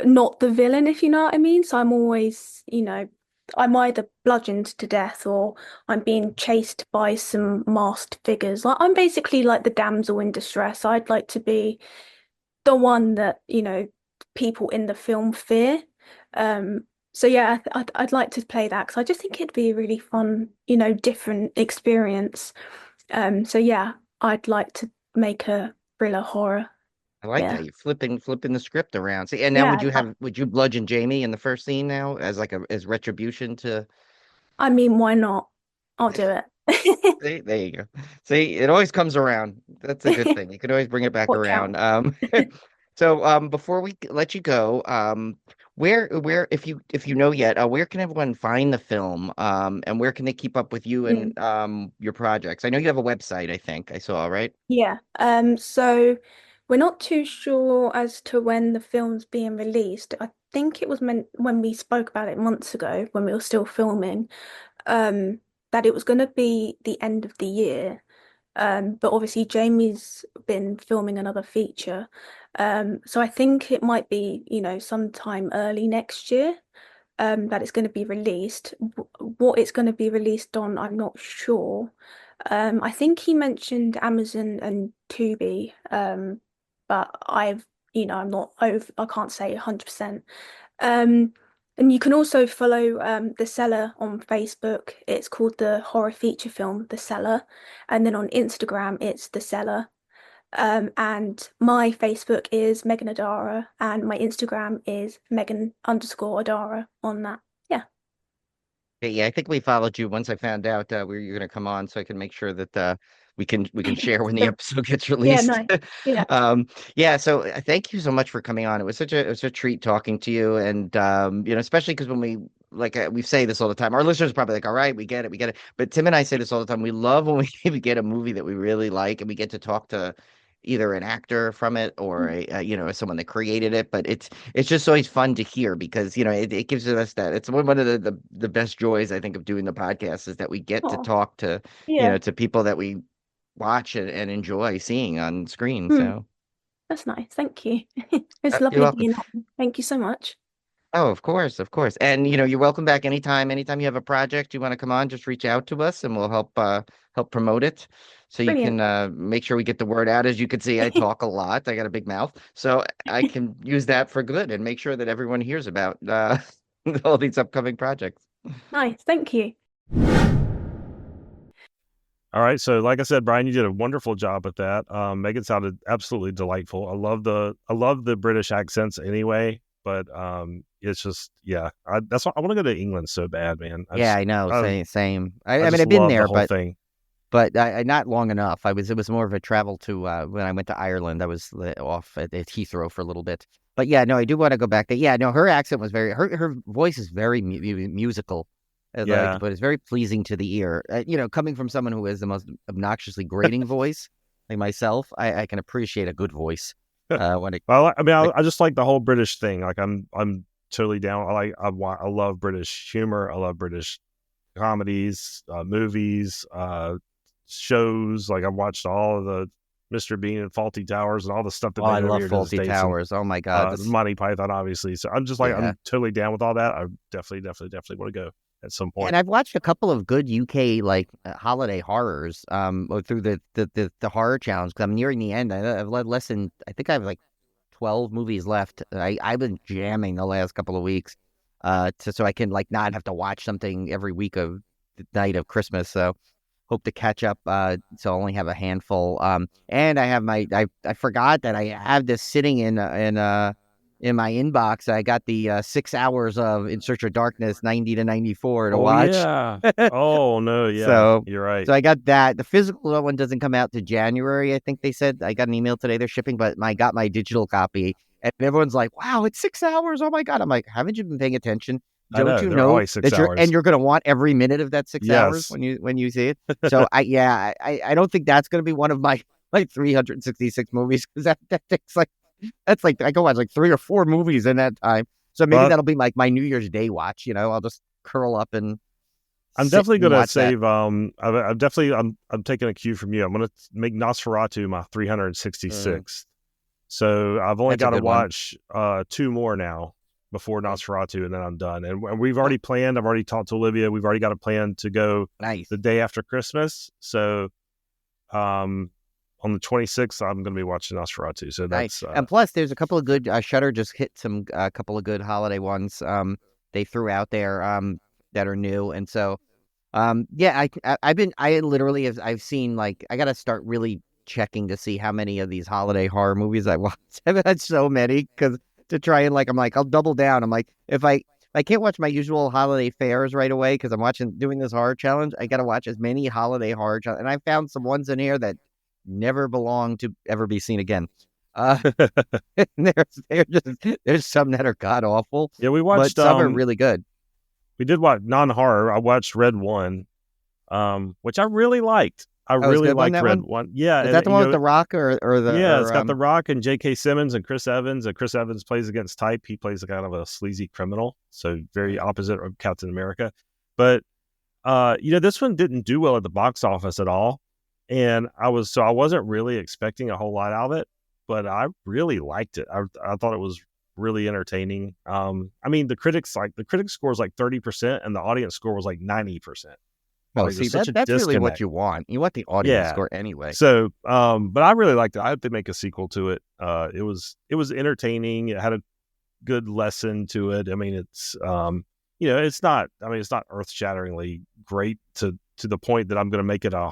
not the villain, if you know what I mean. So I'm always, I'm either bludgeoned to death or I'm being chased by some masked figures. Like I'm basically like the damsel in distress. I'd like to be the one that, people in the film fear. So yeah, I'd like to play that because I just think it'd be a really fun, different experience. So yeah, I'd like to make a thriller horror. I like Yeah. that. You're flipping the script around. See, and now Yeah. would you bludgeon Jamie in the first scene now as as retribution to I mean, why not? I'll do it. see, there you go. See, it always comes around. That's a good thing. You can always bring it back Watch around. out. So before we let you go, where if you know yet, where can everyone find the film? And where can they keep up with you Mm. and your projects? I know you have a website, I think I saw, right? Yeah. So we're not too sure as to when the film's being released. I think it was meant when we spoke about it months ago when we were still filming, um, that it was going to be the end of the year. But obviously Jamie's been filming another feature. So I think it might be, sometime early next year, that it's going to be released. What it's going to be released on, I'm not sure. I think he mentioned Amazon and Tubi, but I'm not over, I can't say 100%. Um, and you can also follow The Cellar on Facebook. It's called the horror feature film, The Cellar. And then on Instagram, it's The Cellar. And my Facebook is Meghan Adara, and my Instagram is Meghan_Adara on that. Yeah. Okay, yeah, I think we followed you once I found out where you're going to come on, so I can make sure that we can share when the episode gets Yeah, released. no. Yeah. Yeah, so thank you so much for coming on. It was a treat talking to you, and especially because when we say this all the time, our listeners are probably like, all right, we get it. But Tim and I say this all the time. We love when we get a movie that we really like, and we get to talk to either an actor from it or someone that created it. But it's just always fun to hear because it gives us that. It's one of the best joys I think of doing the podcast is that we get to Oh, talk to yeah. to people that we watch and enjoy seeing on screen. Hmm. So That's nice. Thank you. It's you're lovely welcome. being on. Thank you so much. Oh, of course, of course. And you're welcome back anytime. Anytime you have a project you want to come on, just reach out to us and we'll help promote it. So you can Brilliant. make sure we get the word out. As you can see, I talk a lot. I got a big mouth. So I can use that for good and make sure that everyone hears about all these upcoming projects. Nice. Thank you. All right. So, like I said, Brian, you did a wonderful job at that. Megan sounded absolutely delightful. I love the British accents anyway, but it's just that's what I want to go to England so bad, man. Yeah, I know. I, Same. I I mean, just I've been love the there, whole thing. but I not long enough. It was more of a travel to when I went to Ireland. I was off at Heathrow for a little bit. But yeah, no, I do want to go back there. Yeah, no, her accent was her voice is very musical, as I like to Yeah. put it. It's very pleasing to the ear. Coming from someone who has the most obnoxiously grating voice, like myself, I can appreciate a good voice. When it, Well, I mean, like, I just like the whole British thing. Like, I'm totally down. I love British humor. I love British comedies, movies, shows. Like, I've watched all of the Mr. Bean and Faulty Towers and all the stuff that I made it over love here to the Faulty States, and Towers. Oh my God, Monty Python, obviously. So I'm just like, yeah. I'm totally down with all that. I definitely want to go at some point. And I've watched a couple of good UK holiday horrors through the horror challenge because I'm nearing the end. I've led less than I think I have like 12 movies left. I've been jamming the last couple of weeks so I can not have to watch something every week of the night of Christmas. So hope to catch up. So I only have a handful. And I have I forgot that I have this sitting in my inbox. I got the 6 hours of In Search of Darkness 90 to 94 to watch. Yeah. Oh no, yeah. So you're right. So I got that. The physical one doesn't come out to January, I think they said. I got an email today they're shipping, but I got my digital copy. And everyone's like, wow, it's 6 hours. Oh my God. I'm like, haven't you been paying attention? I Don't know, you they're know always 6 that hours. you're going to want every minute of that 6 hours Yes. when you see it? So I don't think that's going to be one of my 366 movies because that takes that's like I can watch like 3 or 4 movies in that time. So maybe that'll be like my New Year's Day watch. I'll just curl up and I'm sit definitely and going to watch that. save. I'm taking a cue from you. I'm going to make Nosferatu my 366th. So I've only That's a got to good one. watch 2 more now before Nosferatu, and then I'm done. And we've already planned. I've already talked to Olivia. We've already got a plan to go Nice. the day after Christmas. So, on the 26th, I'm going to be watching Nosferatu. So that's Nice. And plus, there's a couple of good. Shudder just hit a couple of good holiday ones. They threw out there that are new, and so yeah, I literally I've seen I got to start really checking to see how many of these holiday horror movies I watch. I've had so many because to try and I'm like I'll double down. I'm like if I can't watch my usual holiday fares right away because I'm doing this horror challenge, I got to watch as many holiday horror and I found some ones in here that never belong to ever be seen again. There's some that are god awful. Yeah, we watched. But some are really good. We did watch non-horror. I watched Red One, which I really liked. I really liked Red One. Yeah, is that the one with the Rock or the? Yeah, it's got the Rock and J.K. Simmons and Chris Evans. And Chris Evans plays against type. He plays a kind of a sleazy criminal, so very opposite of Captain America. But this one didn't do well at the box office at all. And I wasn't really expecting a whole lot out of it, but I really liked it. I thought it was really entertaining. I mean, the critics score is like 30%, and the audience score was like 90%. Oh, see, that's really what you want. You want the audience score anyway. So, but I really liked it. I hope they make a sequel to it. It was entertaining. It had a good lesson to it. I mean, it's it's not earth-shatteringly great to the point that I'm going to make it a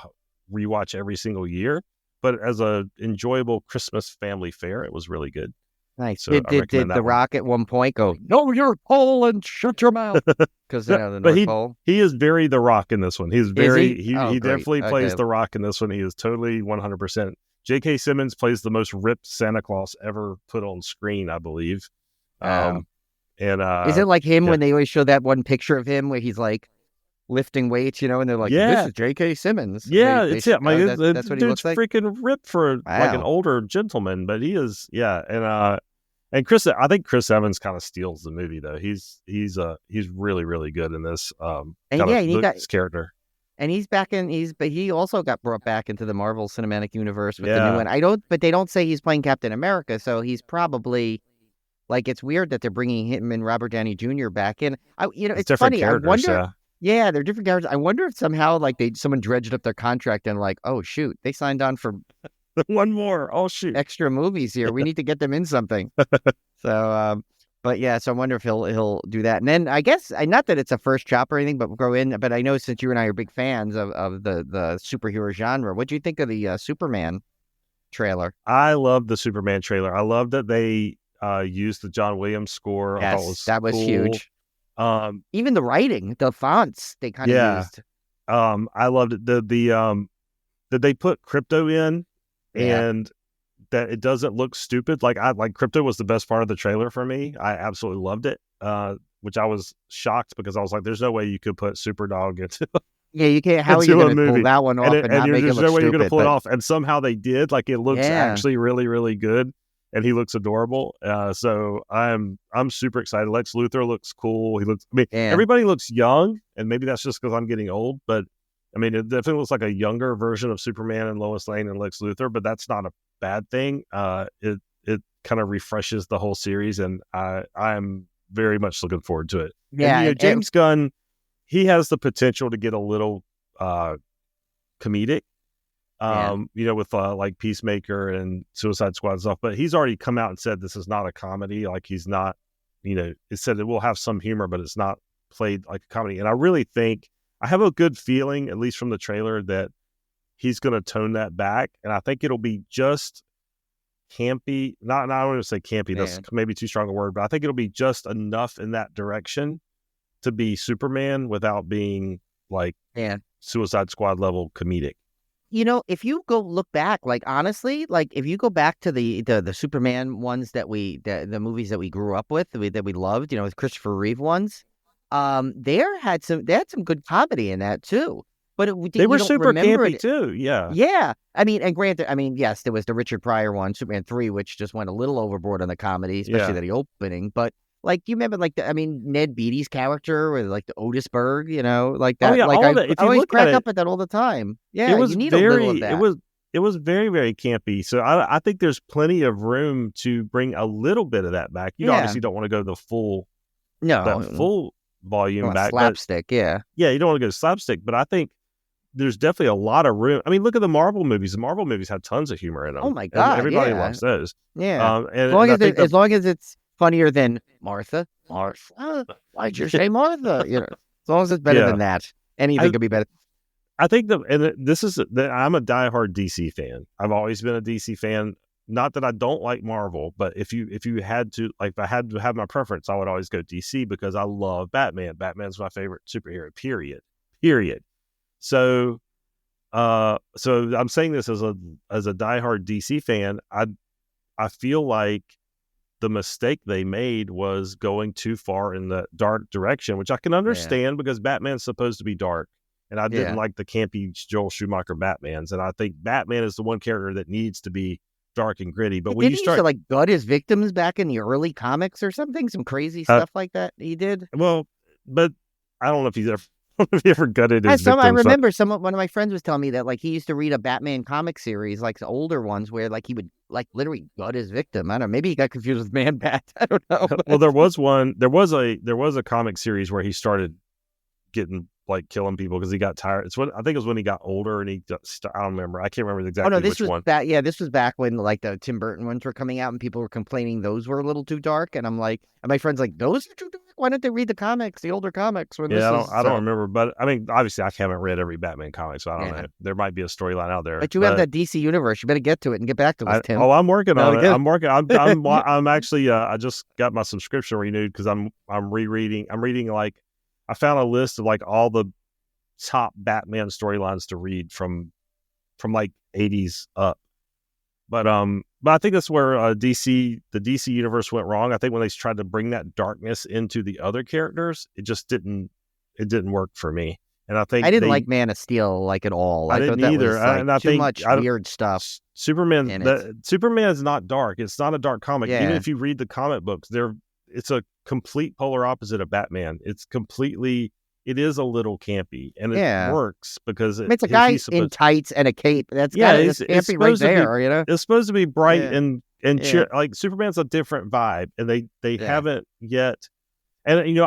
rewatch every single year, but as a enjoyable Christmas family fare, it was really good. Nice. So I recommend Did that The one. Rock at one point go, "No, you're Pole and shut your mouth"? Because the But North Pole. he is very The Rock in this one. He's very Is he? Oh, he great. definitely plays Okay. The Rock in this one. He is totally 100%. J.K. Simmons plays the most ripped Santa Claus ever put on screen, I believe. Wow. And Is it like him yeah. when they always show that one picture of him where he's like lifting weights, you know, and they're like, Yeah. "This is J.K. Simmons." Yeah, it's him. Like, That's what he dude's looks like. freaking ripped for like an Wow. older gentleman, but he is, yeah. And I think Chris Evans kind of steals the movie though. He's really, really good in this And kind yeah, of and he got this character. and he's back in. But he also got brought back into the Marvel Cinematic Universe with the Yeah. new one. But they don't say he's playing Captain America, so he's probably like, it's weird that they're bringing him and Robert Downey Jr. back in. It's different funny. I characters, wonder. Yeah, they're different characters. I wonder if somehow like someone dredged up their contract and like, oh shoot, they signed on for One more. Oh shoot. extra movies here. We need to get them in something. So, but yeah, so I wonder if he'll do that. And then I guess, not that it's a first chop or anything, but we'll go in. But I know since you and I are big fans of the superhero genre, what do you think of the Superman trailer? I love the Superman trailer. I love that they used the John Williams score. I thought That was cool. huge. Even the writing, the fonts, they kind of used. I loved it. That they put crypto in, and that it doesn't look stupid. Like crypto was the best part of the trailer for me. I absolutely loved it. Which I was shocked because I was like, "There's no way you could put Superdog into Yeah, you can't. How are you going to pull that one off and not make it look stupid? There's no way you're going to pull it off." And somehow they did. Like, it looks actually really, really good, and he looks adorable. So I'm super excited. Lex Luthor looks cool. Everybody looks young, and maybe that's just because I'm getting old. But I mean, it definitely looks like a younger version of Superman and Lois Lane and Lex Luthor. But that's not a bad thing. It kind of refreshes the whole series, and I'm very much looking forward to it. Yeah, and, James Gunn, he has the potential to get a little comedic, with like Peacemaker and Suicide Squad and stuff. But he's already come out and said this is not a comedy. Like, he's not, it said it will have some humor, but it's not played like a comedy. And I really think, I have a good feeling, at least from the trailer, that he's going to tone that back. And I think it'll be just campy. I don't want to say campy. That's maybe too strong a word, but I think it'll be just enough in that direction to be Superman without being like Suicide Squad level comedic. If you go look back, like, honestly, like, if you go back to the Superman ones the movies that we grew up with, that we loved, with Christopher Reeve ones, they had some good comedy in that too. But they were super campy too. Yeah. Yeah. I mean, and granted, yes, there was the Richard Pryor one, Superman 3, which just went a little overboard on the comedy, especially the opening. But like, you remember, like, Ned Beatty's character with like the Otis Berg, like that. Oh, yeah, like, all of it. I always crack up at that all the time. Yeah, it was you need a little of that. It was very, very campy. So I think there's plenty of room to bring a little bit of that back. You obviously don't want to go the full volume back. Slapstick, Yeah, you don't want to go slapstick, but I think there's definitely a lot of room. I mean, look at the Marvel movies. The Marvel movies have tons of humor in them. Oh my God, everybody loves those. Yeah, as long as it's funnier than Martha. Why'd you say Martha? As long as it's better than that, anything could be better. I think I'm a diehard DC fan. I've always been a DC fan. Not that I don't like Marvel, but if you had to, like, if I had to have my preference, I would always go DC because I love Batman. Batman's my favorite superhero. Period. So I'm saying this as a diehard DC fan. I feel like the mistake they made was going too far in the dark direction, which I can understand because Batman's supposed to be dark, and I didn't like the campy Joel Schumacher Batmans, and I think Batman is the one character that needs to be dark and gritty. But when you start, used to like gut his victims back in the early comics or something, some crazy stuff like that he did. Well, but I don't know if he's ever. Have you ever gutted his victims? I remember one of my friends was telling me that, like, he used to read a Batman comic series, like the older ones, where like he would like literally gut his victim. I don't know. Maybe he got confused with Man Bat. I don't know. Well, there was a comic series where he started getting like killing people because he got tired. I think it was when he got older and I don't remember. I can't remember exactly which one. This was back when like the Tim Burton ones were coming out and people were complaining those were a little too dark. And I'm like, and my friend's like, those are too dark. Why don't they read the comics, the older comics? When Yeah, this I don't remember, but I mean, obviously, I haven't read every Batman comic, so I don't Yeah. know. There might be a storyline out there. But you have that DC universe. You better get to it and get back to us, Tim. I'm working No, on it. good. I'm working. I'm actually. I just got my subscription renewed because I'm rereading. I'm reading like I found a list of like all the top Batman storylines to read from like 80s up. But I think that's where the DC universe went wrong. I think when they tried to bring that darkness into the other characters, it just didn't work for me. And I think I didn't like Man of Steel like at all. I thought didn't that either. was like And I too think much weird stuff. Superman is not dark. It's not a dark comic. Yeah. Even if you read the comic books, it's a complete polar opposite of Batman. It is a little campy, and it works because it's a guy in tights and a cape. That's campy right there. You know, it's supposed to be bright and cheer. Like Superman's a different vibe, and they haven't yet. And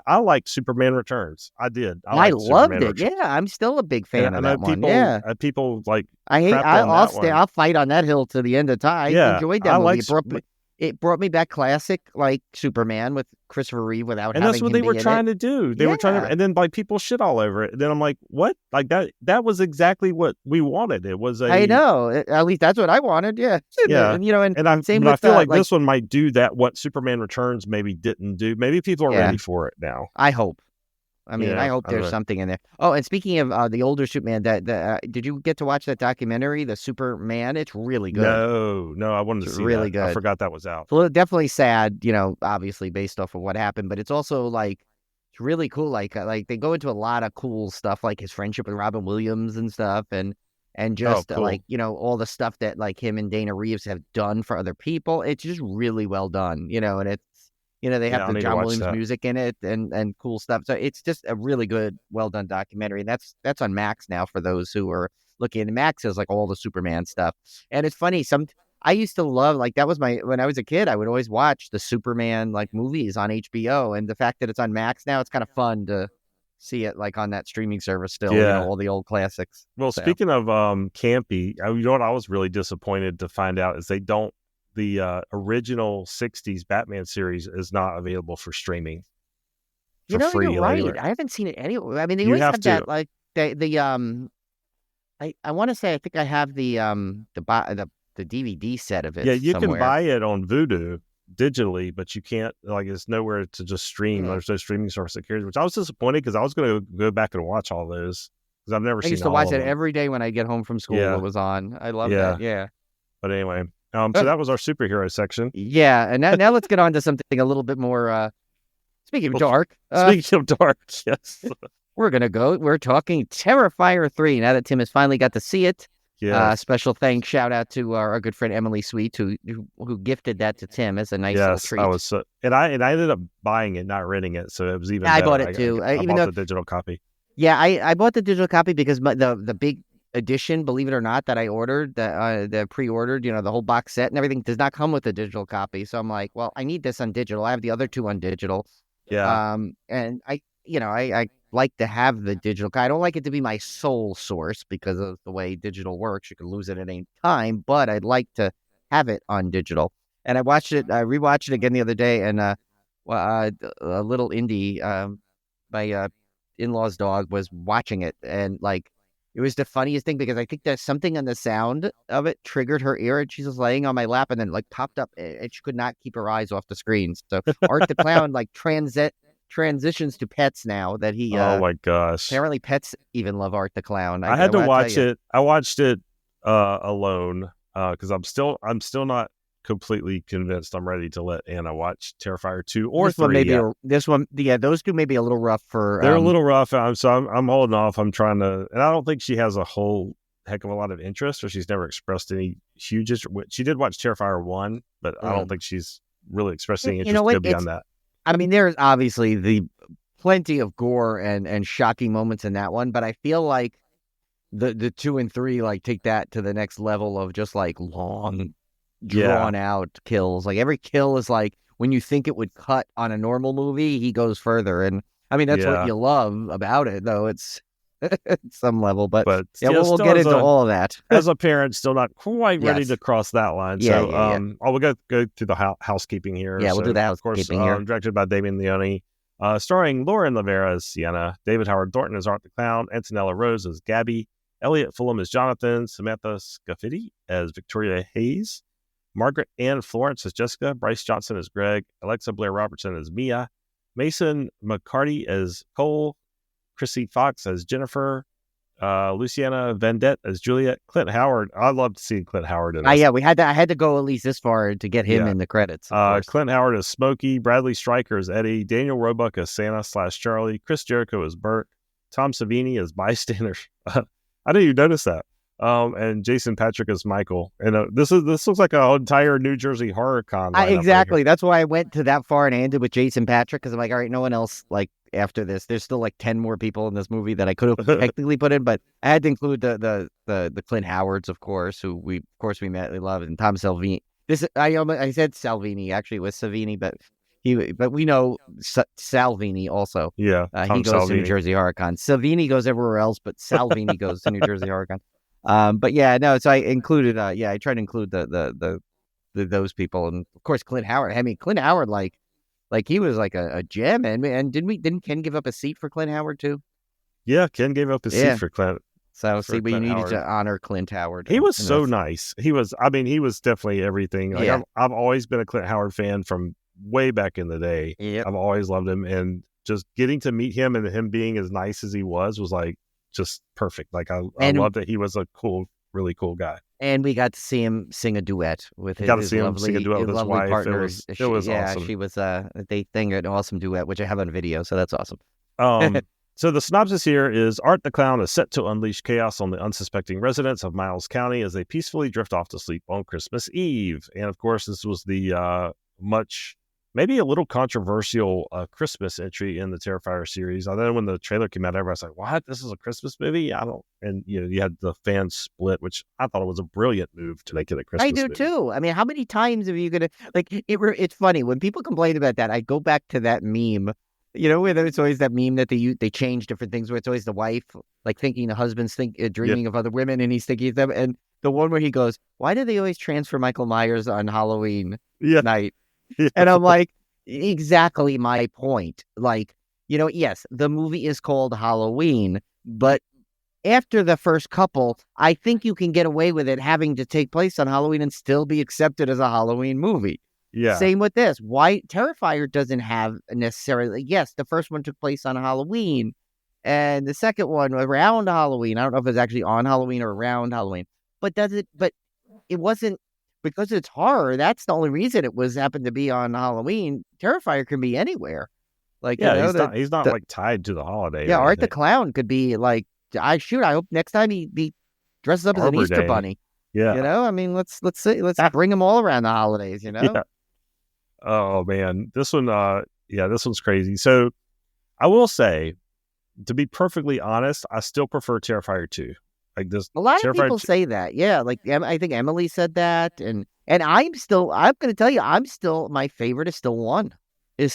I like Superman Returns. I did. I loved it. Yeah, I'm still a big fan of that one. Yeah, people like. I'll fight on that hill to the end of time. I enjoyed that movie. It brought me back classic like Superman with Christopher Reeve without having him. And that's what they were trying to do. They were trying to, and then like people shit all over it. And then I'm like, what? Like that was exactly what we wanted. It was I know. At least that's what I wanted. Yeah. Yeah. And I feel like this one might do that. What Superman Returns maybe didn't do. Maybe people are ready for it now. I hope. I mean, I hope there's something in there. Oh, and speaking of the older Superman, did you get to watch that documentary, The Superman? It's really good. No, I wanted to see really that. good. I forgot that was out. Well, definitely sad, obviously based off of what happened, but it's also like it's really cool. Like they go into a lot of cool stuff, like his friendship with Robin Williams and stuff, and just cool. all the stuff that like him and Dana Reeves have done for other people. It's just really well done, and it's. They have the John Williams music in it and cool stuff. So it's just a really good, well done documentary. And that's on Max now for those who are looking. And Max is like all the Superman stuff. And it's funny. I used to love, like, that was when I was a kid, I would always watch the Superman like movies on HBO. And the fact that it's on Max now, it's kind of fun to see it like on that streaming service still. All the old classics. Well, speaking of campy, what I was really disappointed to find out is the original 60s Batman series is not available for streaming for free. You're right. I haven't seen it anywhere. I mean, they always have that, like I want to say I think I have the DVD set of it. Yeah, you somewhere. can buy it on Vudu digitally, but you can't, like, it's nowhere to just stream. There's no streaming source that carries, which I was disappointed because I was going to go back and watch all those because I've never seen. I used to watch it every day when I get home from school. It was on. I love that. Yeah. But anyway. So that was our superhero section. Yeah, and now let's get on to something a little bit more. Speaking of dark, yes, we're talking Terrifier 3. Now that Tim has finally got to see it, special thanks, shout out to our good friend Emily Sweet who gifted that to Tim as a nice little treat. I ended up buying it, not renting it, so it was even. I bought it too. I bought the digital copy. Yeah, I bought the digital copy because the big edition, believe it or not, that I ordered, the pre-ordered, the whole box set and everything does not come with a digital copy. So I'm like, well, I need this on digital. I have the other two on digital. Yeah. And I like to have the digital. I don't like it to be my sole source because of the way digital works. You can lose it at any time, but I'd like to have it on digital. And I rewatched it again the other day, and a little Indy, my in-law's dog, was watching it, and like. It was the funniest thing because I think there's something on the sound of it triggered her ear, and she was laying on my lap and then like popped up and she could not keep her eyes off the screen. So Art the Clown like transitions to pets now that he. Oh my gosh! Apparently, pets even love Art the Clown. I had to watch it. I watched it alone because I'm still not completely convinced I'm ready to let Anna watch Terrifier 2 or 3. Those two may be a little rough for. They're a little rough, so I'm holding off. I'm trying to, and I don't think she has a whole heck of a lot of interest, or she's never expressed any huge interest. She did watch Terrifier 1, but I don't think she's really expressed any interest to go beyond that. I mean, there's obviously the plenty of gore and shocking moments in that one, but I feel like the 2 and 3 like take that to the next level of just like long. Drawn out kills. Like every kill is like when you think it would cut on a normal movie, he goes further. And I mean, that's what you love about it, though. It's at some level. But But yeah, yeah, we'll still get into all of that. as a parent, still not quite ready Yes. to cross that line. Yeah, So, yeah. We'll go through the housekeeping here. Yeah, we'll do So, the of course, housekeeping here. directed by Damien Leone, starring Lauren Lavera as Sienna, David Howard Thornton as Art the Clown, Antonella Rose as Gabby, Elliot Fulham as Jonathan, Samantha Scafidi as Victoria Hayes, Margaret Ann Florence as Jessica, Bryce Johnson as Greg, Alexa Blair Robertson as Mia, Mason McCarty as Cole, Chrissy Fox as Jennifer, Luciana Vendette as Juliet, Clint Howard. I loved seeing Clint Howard in this. Yeah, I had to go at least this far to get him in the credits. Of course. Clint Howard as Smokey, Bradley Stryker as Eddie, Daniel Roebuck as Santa/Charlie, Chris Jericho as Bert, Tom Savini as Bystander. I didn't even notice that. And Jason Patrick as Michael. And this looks like an entire New Jersey horror con. Exactly. That's why I went to that far and I ended with Jason Patrick, because I'm like, all right, no one else like after this. There's still like 10 more people in this movie that I could have technically put in, but I had to include the Clint Howards, of course, who we madly love, and Tom Salvini. I said Salvini, actually it was Savini, but we know Salvini also. Yeah, he goes to New Jersey Horror Con. Savini goes everywhere else, but Salvini goes to New Jersey Horror Con. But yeah, no, so I included, I tried to include those people, and of course Clint Howard. I mean, Clint Howard, like he was like a gem, and didn't Ken give up a seat for Clint Howard too? Yeah, Ken gave up his seat for Clint. So see, we needed to honor Clint Howard. He was so nice. He was definitely everything. Like, I've always been a Clint Howard fan from way back in the day. Yep. I've always loved him, and just getting to meet him and him being as nice as he was like just perfect. Like I loved that he was a really cool guy. And we got to see him sing a duet with his lovely wife. Partner. It was awesome. She was they sang an awesome duet, which I have on video, so that's awesome. So the synopsis here is Art the Clown is set to unleash chaos on the unsuspecting residents of Miles County as they peacefully drift off to sleep on Christmas Eve. And of course, this was the maybe a little controversial Christmas entry in the Terrifier series. And then when the trailer came out, everybody was like, what? This is a Christmas movie? And you had the fans split, which I thought it was a brilliant move to make it a Christmas movie. I do too. I mean, how many times are you going to, like, it's funny. When people complain about that, I go back to that meme, where it's always that meme that they change different things, where it's always the wife, like, thinking the husband's dreaming of other women, and he's thinking of them. And the one where he goes, why do they always transfer Michael Myers on Halloween night? And I'm like, exactly my point. Like, yes, the movie is called Halloween, but after the first couple, I think you can get away with it having to take place on Halloween and still be accepted as a Halloween movie. Yeah. Same with this. Why Terrifier doesn't have necessarily, yes, the first one took place on Halloween and the second one around Halloween. I don't know if it's actually on Halloween or around Halloween, but it wasn't. Because it's horror, that's the only reason it happened to be on Halloween. Terrifier can be anywhere. Like, he's not like tied to the holiday. Yeah, Art the Clown could be like, I hope next time he dresses up as an Easter bunny. Yeah. I mean, let's bring him all around the holidays, Yeah. Oh man, this one, this one's crazy. So I will say, to be perfectly honest, I still prefer Terrifier 2. Like this, a lot of people say that, like I think Emily said that, and I'm going to tell you, my favorite is still 1.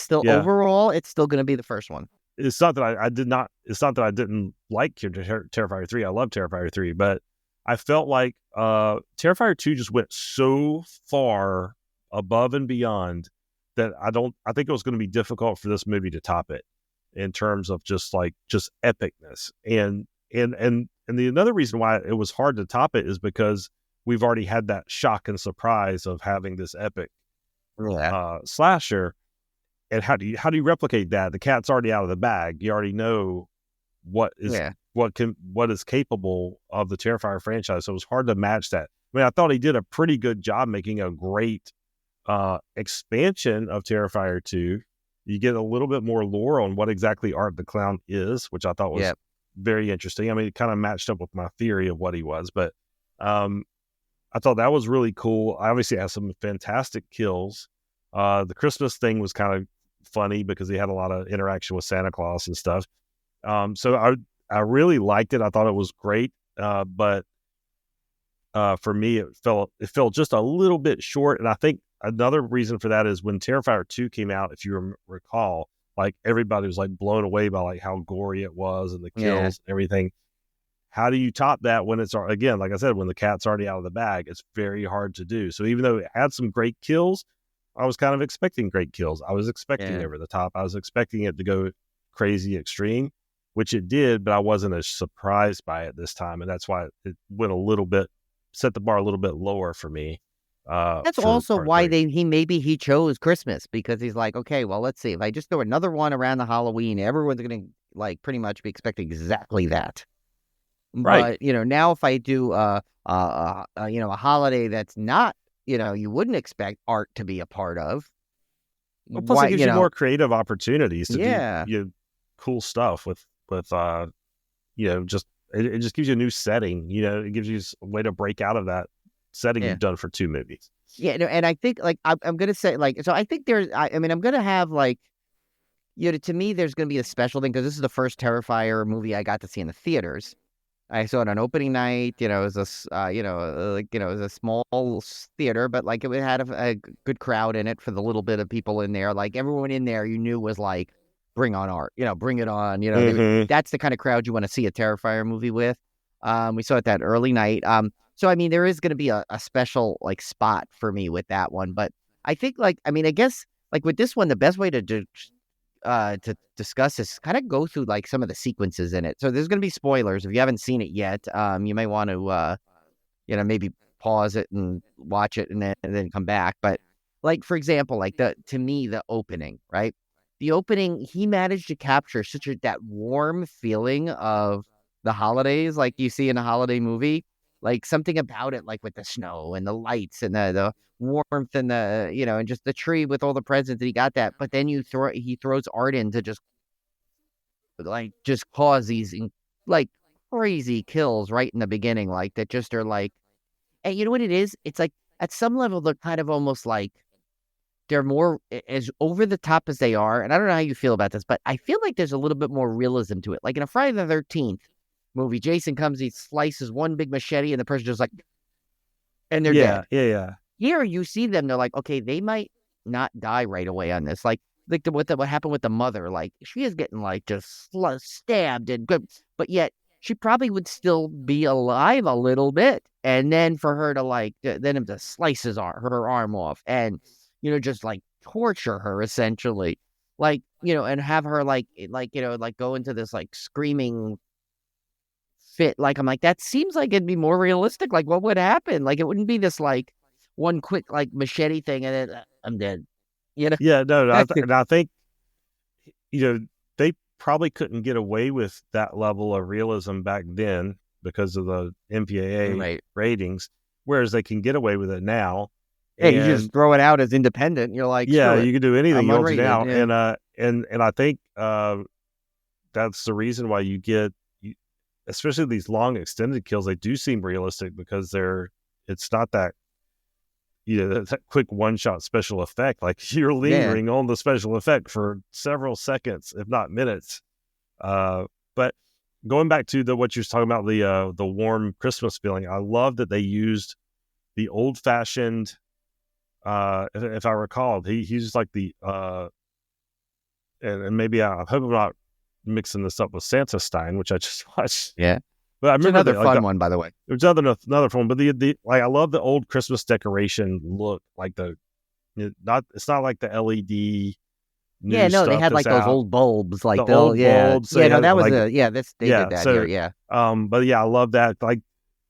Overall, it's still going to be the first one. It's not that it's not that I didn't like Terrifier 3. I love Terrifier 3, but I felt like Terrifier 2 just went so far above and beyond that I think it was going to be difficult for this movie to top it in terms of just epicness. And the another reason why it was hard to top it is because we've already had that shock and surprise of having this epic slasher. And how do you replicate that? The cat's already out of the bag. You already know what is capable of the Terrifier franchise. So it was hard to match that. I mean, I thought he did a pretty good job making a great expansion of Terrifier 2. You get a little bit more lore on what exactly Art the Clown is, which I thought was very interesting. I mean, it kind of matched up with my theory of what he was, but I thought that was really cool. I obviously had some fantastic kills. The Christmas thing was kind of funny because he had a lot of interaction with Santa Claus and stuff. So I really liked it. I thought it was great. But for me, it felt just a little bit short. And I think another reason for that is when Terrifier 2 came out, if you recall, like everybody was like blown away by like how gory it was and the kills and everything. How do you top that when it's, again, like I said, when the cat's already out of the bag? It's very hard to do. So even though it had some great kills, I was kind of expecting great kills. I was expecting over the top. I was expecting it to go crazy extreme, which it did, but I wasn't as surprised by it this time. And that's why it went a little bit, set the bar a little bit lower for me. That's also why he chose Christmas, because he's like, okay, well, let's see. If I just throw another one around the Halloween, everyone's going to like pretty much be expecting exactly that. Right. But, now if I do, a holiday that's not, you wouldn't expect art to be a part of. Well, plus it gives you more creative opportunities to do cool stuff with just, it just gives you a new setting, it gives you a way to break out of that setting you've done for 2 movies. Yeah. No, and I think like, I'm going to say like, so I think there's, I'm going to have like, to me, there's going to be a special thing because this is the first Terrifier movie I got to see in the theaters. I saw it on opening night. It was it was a small theater, but like it had a good crowd in it for the little bit of people in there. Like everyone in there, you knew was like, bring on art, bring it on. That's the kind of crowd you want to see a Terrifier movie with. We saw it that early night. So I mean, there is going to be a special like spot for me with that one. But I think I guess like with this one, the best way to discuss this, kind of go through like some of the sequences in it. So there's going to be spoilers if you haven't seen it yet. You may want to maybe pause it and watch it and then come back. But like, for example, like to me the opening, right? The opening, he managed to capture that warm feeling of the holidays like you see in a holiday movie. Like something about it, like with the snow and the lights and the warmth and the, and just the tree with all the presents, and he got that. But then he throws art in to just cause these like crazy kills right in the beginning, like that just are like, and you know what it is? It's like at some level, they're kind of almost like they're more as over the top as they are. And I don't know how you feel about this, but I feel like there's a little bit more realism to it. Like in a Friday the 13th movie, Jason comes, he slices one big machete, and the person just like, and they're dead. Yeah. Here you see them, they're like, okay, they might not die right away on this. Like what happened with the mother, like she is getting like just stabbed and good, but yet she probably would still be alive a little bit. And then for her to like, then him to slice her arm off and, just like torture her essentially, like, and have her like go into this like screaming fit. Like, I'm like, that seems like it'd be more realistic. Like, what would happen? Like, it wouldn't be this like one quick like machete thing and then I'm dead. Yeah, no, and I think they probably couldn't get away with that level of realism back then because of the MPAA ratings, whereas they can get away with it now. Yeah, you just throw it out as independent. You're like, you can do anything you want to now, yeah. and I think that's the reason why you get, especially these long extended kills, they do seem realistic because it's not that that quick one-shot special effect. Like you're lingering on the special effect for several seconds, if not minutes. But going back to what you're talking about, the warm Christmas feeling, I love that they used the old-fashioned, if I recall, he used like the and maybe I hope I'm not mixing this up with Santa Stein, which I just watched. Yeah. But I remember another fun one, by the way. It was another fun, but the like I love the old Christmas decoration look, like it's not like the LED. Yeah, no, they had like those old bulbs, like the old bulbs. Yeah, no, that was they did that here, yeah. But yeah, I love that. Like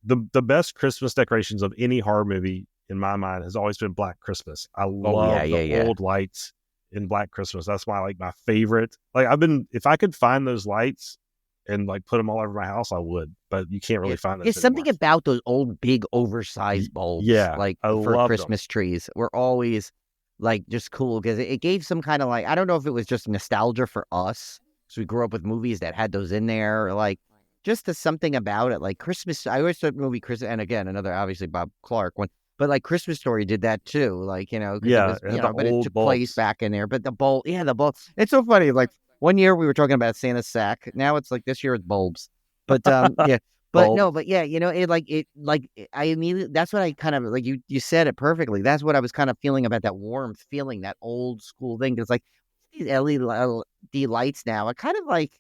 the best Christmas decorations of any horror movie in my mind has always been Black Christmas. I love the old lights in Black Christmas. That's my favorite. Like if I could find those lights and like put them all over my house, I would, but you can't really find them. There's something about those old big oversized bulbs, like for Christmas trees, were always like just cool because it gave some kind of like, I don't know if it was just nostalgia for us, so we grew up with movies that had those in there, or like just something about it, like Christmas. I always thought movie Christmas, and again another obviously Bob Clark one, but like Christmas Story did that too, like it was, but it took place back in there. But the bulb, it's so funny, like. One year we were talking about Santa's sack. Now it's like this year it's bulbs. But yeah, but no, but yeah, I immediately, that's what I kind of like. You said it perfectly. That's what I was kind of feeling about that warmth feeling, that old school thing. It's like these lights now, it kind of like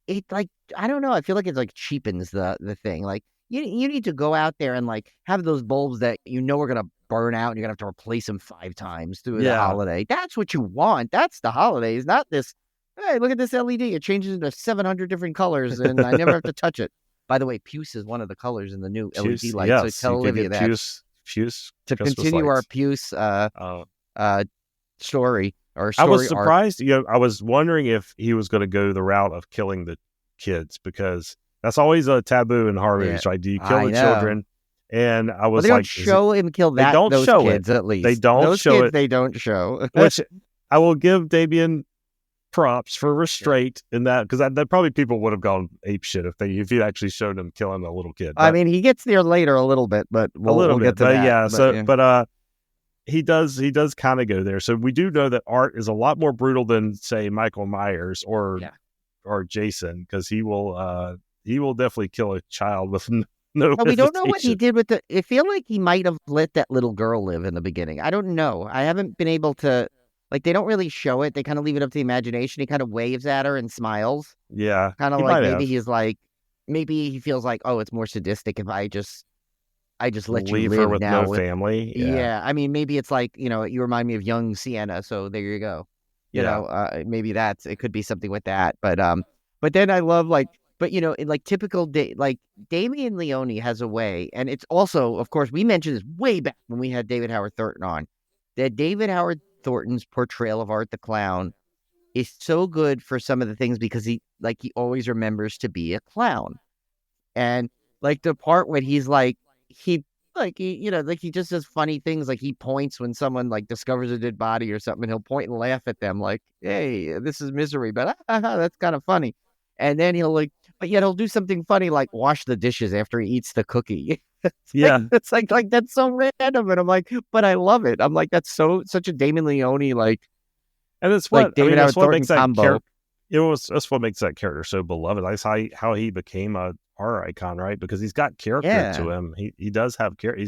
it like I don't know. I feel like it like cheapens the thing. Like you need to go out there and like have those bulbs that are gonna burn out and you're gonna have to replace them 5 times through the holiday. That's what you want. That's the holidays, not this. Hey, look at this LED. It changes into 700 different colors, and I never have to touch it. By the way, puce is one of the colors in the new LED lights. Yes, so tell Olivia that puce to Christmas continue our lights. puce story or I story was arc. surprised. I was wondering if he was going to go the route of killing the kids, because that's always a taboo in horror movies, right? Do you kill I the know. children? And I Well, was they don't like, show him kill they that. don't those show kids, it. at least. They don't those show kids, it. They don't show. Which I will give Damien props for restraint in that, because that probably people would have gone ape shit if you actually showed him killing a little kid. I mean, he gets there later a little bit, but we'll get to but that. Yeah. But he does kind of go there. So we do know that Art is a lot more brutal than, say, Michael Myers or Jason, because he will definitely kill a child with no. But we don't know what he did with I feel like he might have let that little girl live in the beginning. I don't know. I haven't been able to. Like, they don't really show it. They kind of leave it up to the imagination. He kind of waves at her and smiles. Yeah. Kind of like maybe he's like, maybe he feels like, oh, it's more sadistic if I just let you leave live her with now no family. Yeah. I mean, maybe it's like, you remind me of young Sienna. So there you go. You know, maybe it could be something with that. But then I love in like typical like Damien Leone has a way. And it's also, of course, we mentioned this way back when we had David Howard Thornton on, that David Howard Thornton's portrayal of Art the Clown is so good for some of the things, because he always remembers to be a clown. And like the part when he's like, he just does funny things. Like he points when someone like discovers a dead body or something, and he'll point and laugh at them like, hey, this is misery, but that's kind of funny. And then but yet he'll do something funny like wash the dishes after he eats the cookie. It's like that's so random, and I'm like, but I love it. I'm like, that's such a Damien Leone and it's what David Howard Thornton makes that combo. That's what makes that character so beloved. That's how he became a horror icon, right? Because he's got character to him. He does have character.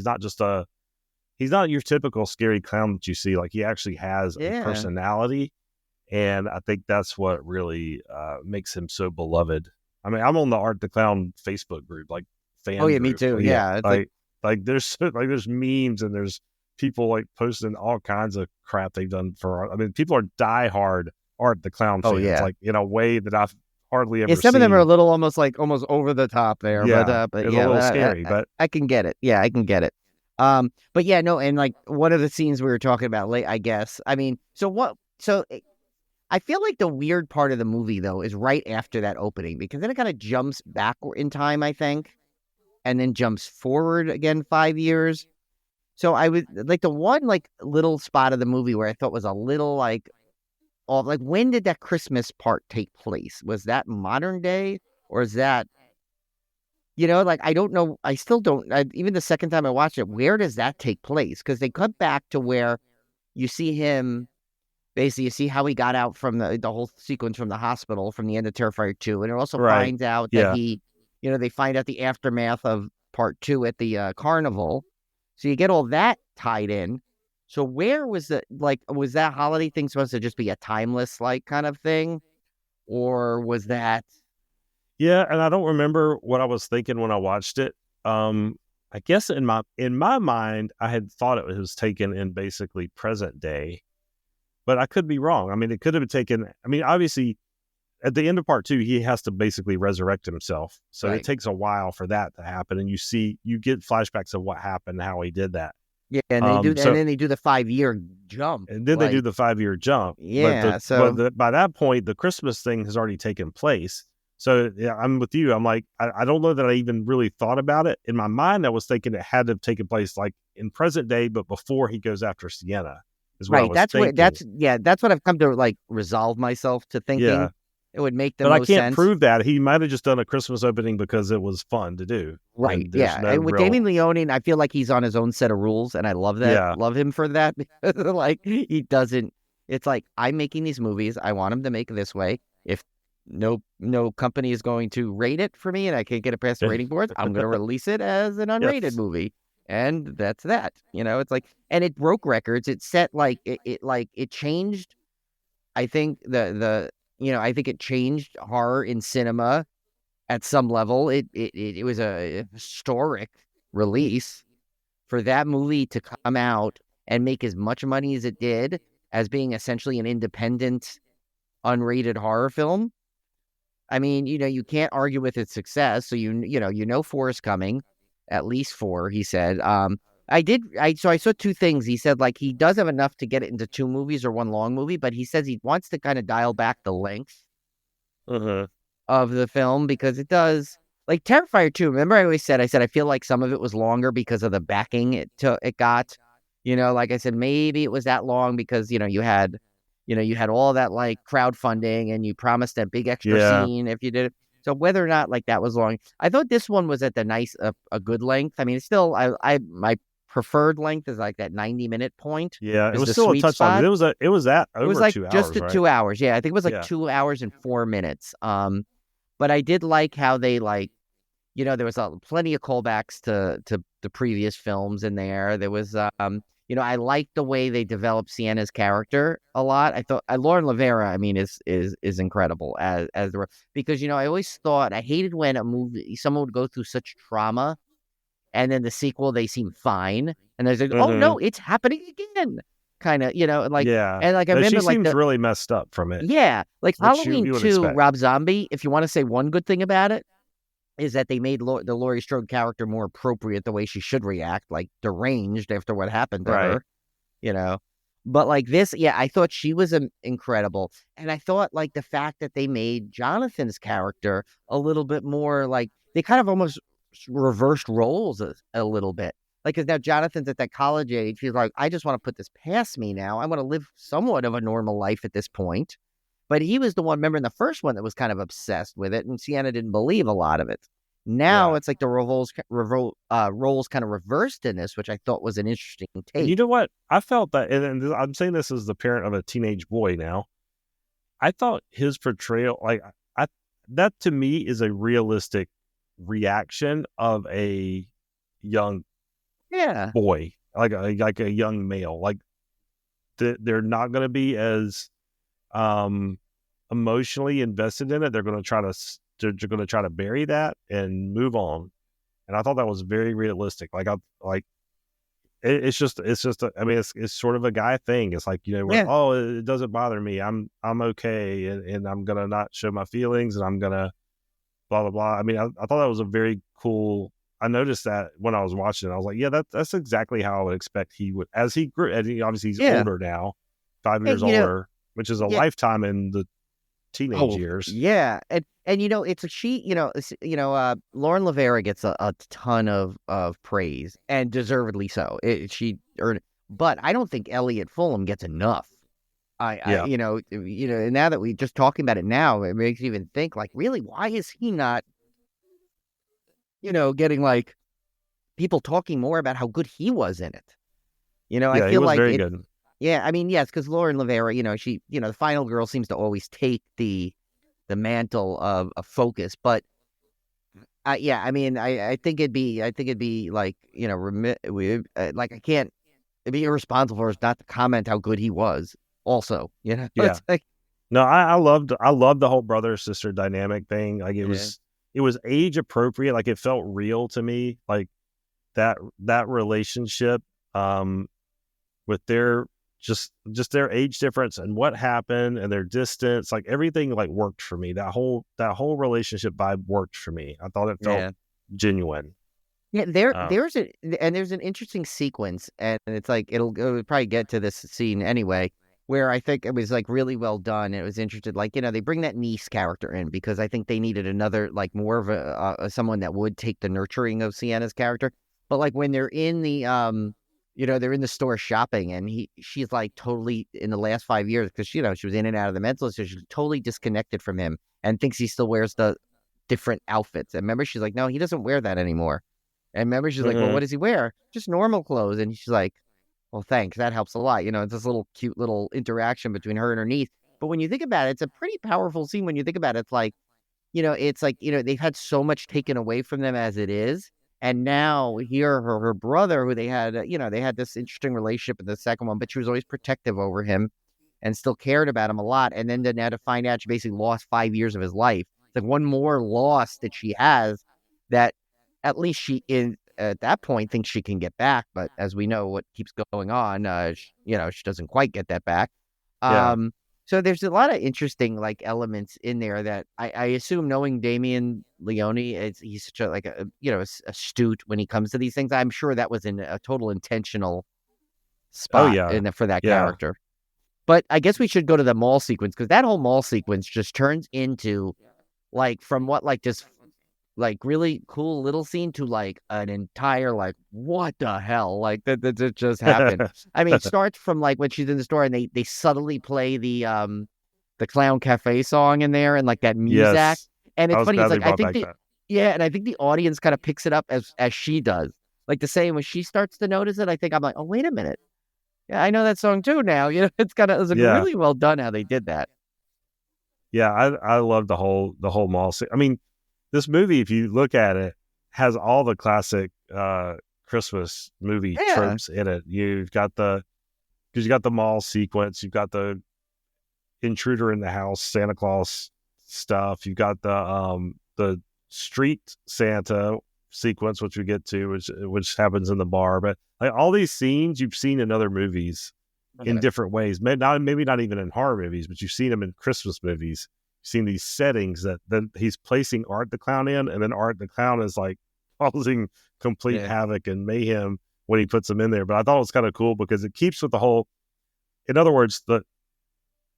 He's not your typical scary clown that you see. Like, he actually has a personality, and I think that's what really makes him so beloved. I mean, I'm on the Art the Clown Facebook group, like fan. Oh yeah, group. me too. Yeah, it's like there's memes, and there's people like posting all kinds of crap they've done for. I mean, people are diehard Art the Clown fans, like in a way that I've hardly ever seen. Some of them are a little almost over the top there, but it's a little scary. But I can get it. Yeah, I can get it. But yeah, no, and like one of the scenes we were talking about late, I guess. I mean, I feel like the weird part of the movie though is right after that opening, because then it kind of jumps backward in time, I think, and then jumps forward again 5 years. So I was like, the one like little spot of the movie where I thought was a little like off, like, when did that Christmas part take place? Was that modern day, or is that, like, I don't know. I still don't. Even the second time I watched it, where does that take place? Because they cut back to where you see him. Basically, you see how he got out from the whole sequence from the hospital from the end of Terrifier 2, and it also finds out that they find out the aftermath of part 2 at the carnival. So you get all that tied in. So where was was that holiday thing supposed to just be a timeless kind of thing, or was that? Yeah, and I don't remember what I was thinking when I watched it. I guess in my mind, I had thought it was taken in basically present day, but I could be wrong. I mean, it could have been taken. I mean, obviously, at the end of part 2, he has to basically resurrect himself, so it takes a while for that to happen, and you get flashbacks of what happened, how he did that. Yeah, and they do, and then they do the 5-year jump, and then they do the 5-year jump. Yeah, but by that point, the Christmas thing has already taken place. So yeah, I'm with you. I'm like, I don't know that I even really thought about it. In my mind, I was thinking it had to have taken place like in present day, but before he goes after Sienna. Is what I was thinking. That's what I've come to resolve myself to thinking. Yeah. It would make the most sense. But I can't prove that. He might have just done a Christmas opening because it was fun to do. Right. Yeah. And with Damien Leone, I feel like he's on his own set of rules, and I love that. Yeah. Love him for that. Like, he doesn't. It's like, I'm making these movies. I want him to make this way. If no company is going to rate it for me and I can't get it past the rating boards, I'm going to release it as an unrated movie. And that's that. It's like, and it broke records. It set it changed. I think I think it changed horror in cinema at some level. It was a historic release for that movie to come out and make as much money as it did as being essentially an independent, unrated horror film. I mean, you can't argue with its success. So four is coming, at least four. He said. So I saw two things. He said like he does have enough to get it into two movies or one long movie, but he says he wants to kind of dial back the length of the film because it does. Like Terrifier 2, remember I said I feel like some of it was longer because of the backing it got. Like I said, maybe it was that long because, you had all that like crowdfunding and you promised that big extra scene if you did it. So whether or not like that was long, I thought this one was at the a good length. I mean, it's still, my preferred length is like that 90-minute point. Yeah, it was still a touch long. It was at over like 2 hours, just at right? 2 hours. Yeah, I think it was like 2 hours and 4 minutes. But I did like how they like, there was plenty of callbacks to the previous films in there. There was, I liked the way they developed Sienna's character a lot. I thought Lauren Lavera, I mean, is incredible as because I always thought I hated when someone would go through such trauma, and then the sequel they seem fine, and there's like, oh no, it's happening again, kind of, and like, and like I remember she like seems really messed up from it. Yeah, like Halloween you would 2, expect. Rob Zombie. If you want to say one good thing about it, is that they made the Laurie Strode character more appropriate the way she should react, like deranged after what happened to her, But like this, I thought she was incredible. And I thought like the fact that they made Jonathan's character a little bit more like, they kind of almost reversed roles a little bit. Like, because now Jonathan's at that college age. He's like, I just want to put this past me now. I want to live somewhat of a normal life at this point. But he was the one, remember in the first one, that was kind of obsessed with it, and Sienna didn't believe a lot of it. Now it's like the roles kind of reversed in this, which I thought was an interesting take. And you know what? I felt that, and I'm saying this as the parent of a teenage boy now, I thought his portrayal, like, that to me is a realistic reaction of a young boy, like a young male. Like, they're not going to be as emotionally invested in it. They're going to try to bury that and move on. And I thought that was very realistic. It's just it's sort of a guy thing. It's like, oh, it doesn't bother me. I'm okay. And I'm going to not show my feelings, and I'm going to blah, blah, blah. I mean, I thought that was a very cool. I noticed that when I was watching it, I was like, yeah, that's exactly how I would expect he would, as he grew. And obviously he's older now, 5 years older, which is a lifetime in the teenage years. Yeah. And it's Lauren Lavera gets a ton of praise, and deservedly so. She earned, but I don't think Elliot Fulham gets enough. And now that we just talking about it now, it makes you even think like, really, why is he not, getting like people talking more about how good he was in it? I feel he was like very good. Yeah, I mean, yes, because Lauren Lavera, she, the final girl seems to always take the mantle of focus, but I mean, I think it'd be like, like I can't, it'd be irresponsible for us not to comment how good he was. Also, it's like, no, I loved the whole brother sister dynamic thing. Like, it was age appropriate. Like, it felt real to me. Like that relationship, with their just their age difference and what happened and their distance, like everything like worked for me. That whole relationship vibe worked for me. I thought it felt genuine. Yeah, there's an interesting sequence, and it's like it'll probably get to this scene anyway, where I think it was like really well done. It was interesting, like, they bring that niece character in because I think they needed another, like, more of a someone that would take the nurturing of Sienna's character. But like when they're in the they're in the store shopping, and she's like totally, in the last 5 years, because she was in and out of the mental institution, she's totally disconnected from him and thinks he still wears the different outfits. And remember, she's like, no, he doesn't wear that anymore. And remember, she's like, well, what does he wear? Just normal clothes. And she's like, well, thanks. That helps a lot. It's this little cute little interaction between her and her niece. But when you think about it, it's a pretty powerful scene. When you think about it, it's like, they've had so much taken away from them as it is. And now here, her brother, who they had, they had this interesting relationship in the second one, but she was always protective over him. and still cared about him a lot. And then now to find out she basically lost 5 years of his life. It's like one more loss that she has that at least she at that point thinks she can get back. But as we know, what keeps going on, she doesn't quite get that back. Yeah. So there's a lot of interesting like elements in there that I assume, knowing Damien Leone, he's such a astute when he comes to these things. I'm sure that was in a total intentional spot for that character. But I guess we should go to the mall sequence, because that whole mall sequence just turns into like, from what like just like really cool little scene to like an entire like, what the hell, like that just happened. I mean, it starts from like when she's in the store and they subtly play the Clown Cafe song in there and like that music. Yes. And it's funny, it's like I think that. and I think the audience kind of picks it up as she does. Like the same when she starts to notice it, I think I'm like, oh, wait a minute. Yeah, I know that song too now. You know, it was really well done how they did that. Yeah, I love the whole mall scene. I mean, this movie, if you look at it, has all the classic Christmas movie tropes in it. You've got because you got the mall sequence, you've got the intruder in the house, Santa Claus stuff. You've got the street Santa sequence, which we get to, which happens in the bar. But like all these scenes you've seen in other movies in different ways. Maybe not even in horror movies, but you've seen them in Christmas movies. You've seen these settings that then he's placing Art the Clown in, and then Art the Clown is like causing complete havoc and mayhem when he puts them in there. But I thought it was kind of cool because it keeps with the whole, in other words, the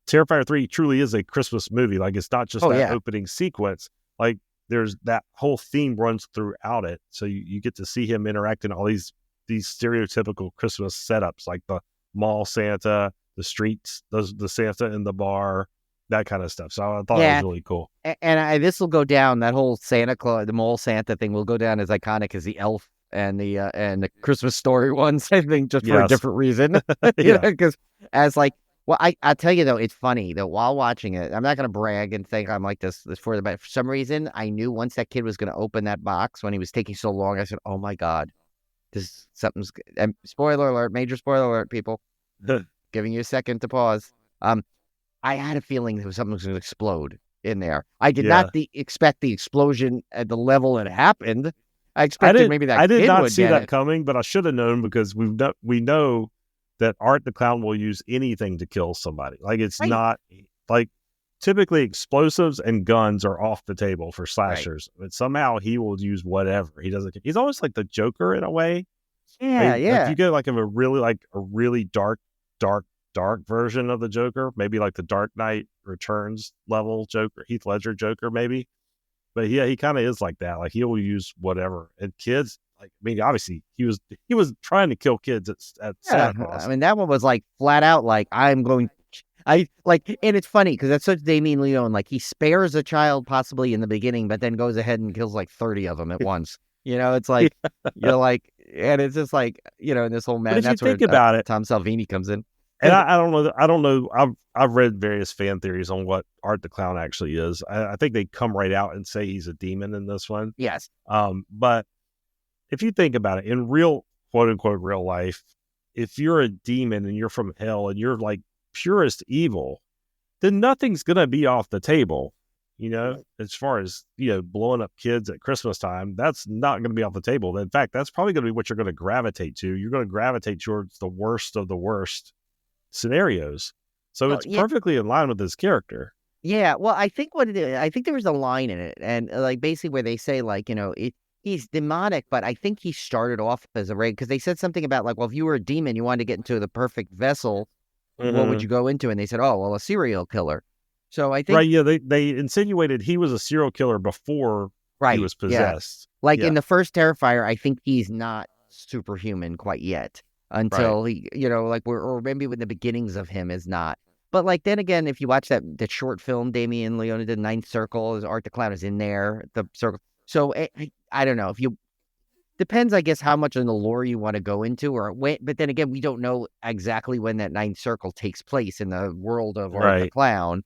Terrifier 3 truly is a Christmas movie. Like, it's not just opening sequence. Like, there's that whole theme runs throughout it. So you get to see him interacting all these stereotypical Christmas setups, like the mall Santa, the streets, the Santa in the bar, that kind of stuff. So I thought it was really cool. And this will go down, that whole Santa Claus, the mall Santa thing will go down as iconic as the Elf and the Christmas Story ones, I think, just for a different reason. Because as like, well, I'll tell you though, it's funny that while watching it, I'm not going to brag and think I'm like this for the, but for some reason, I knew once that kid was going to open that box when he was taking so long, I said, oh my God, something's, and spoiler alert, major spoiler alert, people, giving you a second to pause. I had a feeling there was something was going to explode in there. I did not expect the explosion at the level it happened. I expected maybe that I did kid not would see get that it. coming, but I should have known, because we know that Art the Clown will use anything to kill somebody. Like, it's not like, typically explosives and guns are off the table for slashers, but somehow he will use whatever. He's almost like the Joker in a way. Like, if you get like a really dark version of the Joker, maybe like the Dark Knight Returns level Joker, Heath Ledger Joker, maybe. But yeah, he kind of is like that. Like, he will use whatever. And kids, like, I mean, obviously he was trying to kill kids at Santa Claus. I mean, that one was like flat out like, and it's funny because that's such Damien Leone. Like, he spares a child possibly in the beginning, but then goes ahead and kills like 30 of them at once. You know, it's like you're like, and it's just like, you know, in this whole But if you think about it, Tom Salvini comes in. And I don't know. I've read various fan theories on what Art the Clown actually is. I think they come right out and say he's a demon in this one. Yes. But if you think about it, in real, quote unquote, real life, if you're a demon and you're from hell and you're like purest evil, then nothing's gonna be off the table. You know, as far as, you know, blowing up kids at Christmas time, that's not going to be off the table. In fact, that's probably going to be what you're going to gravitate to. You're going to gravitate towards the worst of the worst scenarios. So it's perfectly in line with his character. Yeah, well, I think what it is, I think there was a line in it, and like basically where they say, like, you know, he's demonic, but I think he started off as a raid, because they said something about like, well, if you were a demon, you wanted to get into the perfect vessel, what would you go into? And they said, oh, well, a serial killer. So I think they insinuated he was a serial killer before he was possessed. Like in the first Terrifier, I think he's not superhuman quite yet until he, you know, like or maybe with the beginnings of him is not. But like then again, if you watch that short film Damien Leone did, Ninth Circle, Art the Clown is in there, the circle. So I don't know if you depends, I guess, how much in the lore you want to go into, or when. But then again, we don't know exactly when that Ninth Circle takes place in the world of Art the Clown.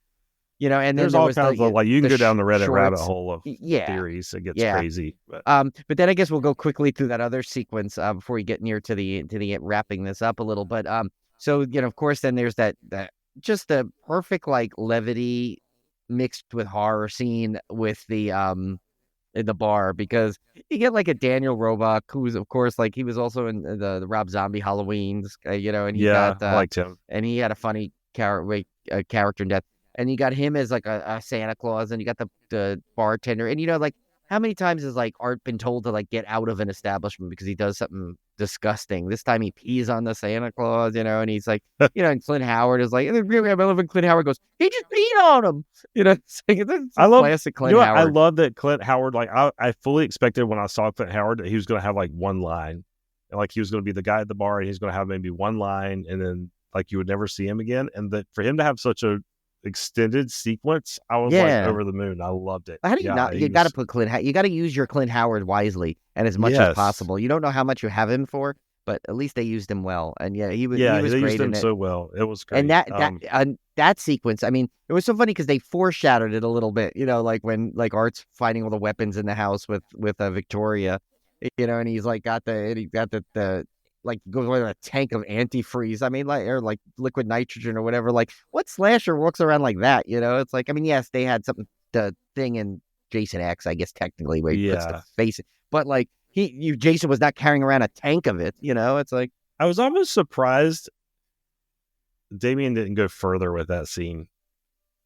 You know, and then there's all kinds of like, you can go down the Reddit rabbit hole of theories. It gets crazy. But then I guess we'll go quickly through that other sequence before we get near to the wrapping this up a little. But so, you know, of course, then there's that just the perfect like levity mixed with horror scene with the in the bar, because you get like a Daniel Roebuck, who's of course like he was also in the Rob Zombie Halloween's, and he Yeah, got I liked him. and he had a funny character in death, and you got him as like a Santa Claus, and you got the bartender, and like how many times has like Art been told to like get out of an establishment because he does something disgusting? This time he pees on the Santa Claus, and he's like, and Clint Howard is like, and Clint Howard goes, he just peed on him, it's like it's I a love, classic you Clint know what? I Howard. love that Clint Howard, like, I fully expected when I saw Clint Howard that he was going to have like one line. And, like, he was going to be the guy at the bar and he's going to have maybe one line and then like you would never see him again. And that for him to have such a extended sequence, I was like Yeah. over the moon. I loved it. How do you Yeah, not? he You got to was, put you got to use your Clint Howard wisely and as much as yes. possible. You don't know how much you have him for, but at least they used him well. And yeah, he was Yeah, he was they great used him in it. so well. It was great. And that sequence, I mean, it was so funny because they foreshadowed it a little bit, like when like Art's finding all the weapons in the house with Victoria, and he's like he got the like goes with a tank of antifreeze. I mean, like, or like liquid nitrogen or whatever. Like, what slasher walks around like that? It's like, I mean, yes, they had something, the thing in Jason X, I guess technically, where he puts the Yeah. face, but like Jason was not carrying around a tank of it. It's like, I was almost surprised Damien didn't go further with that scene.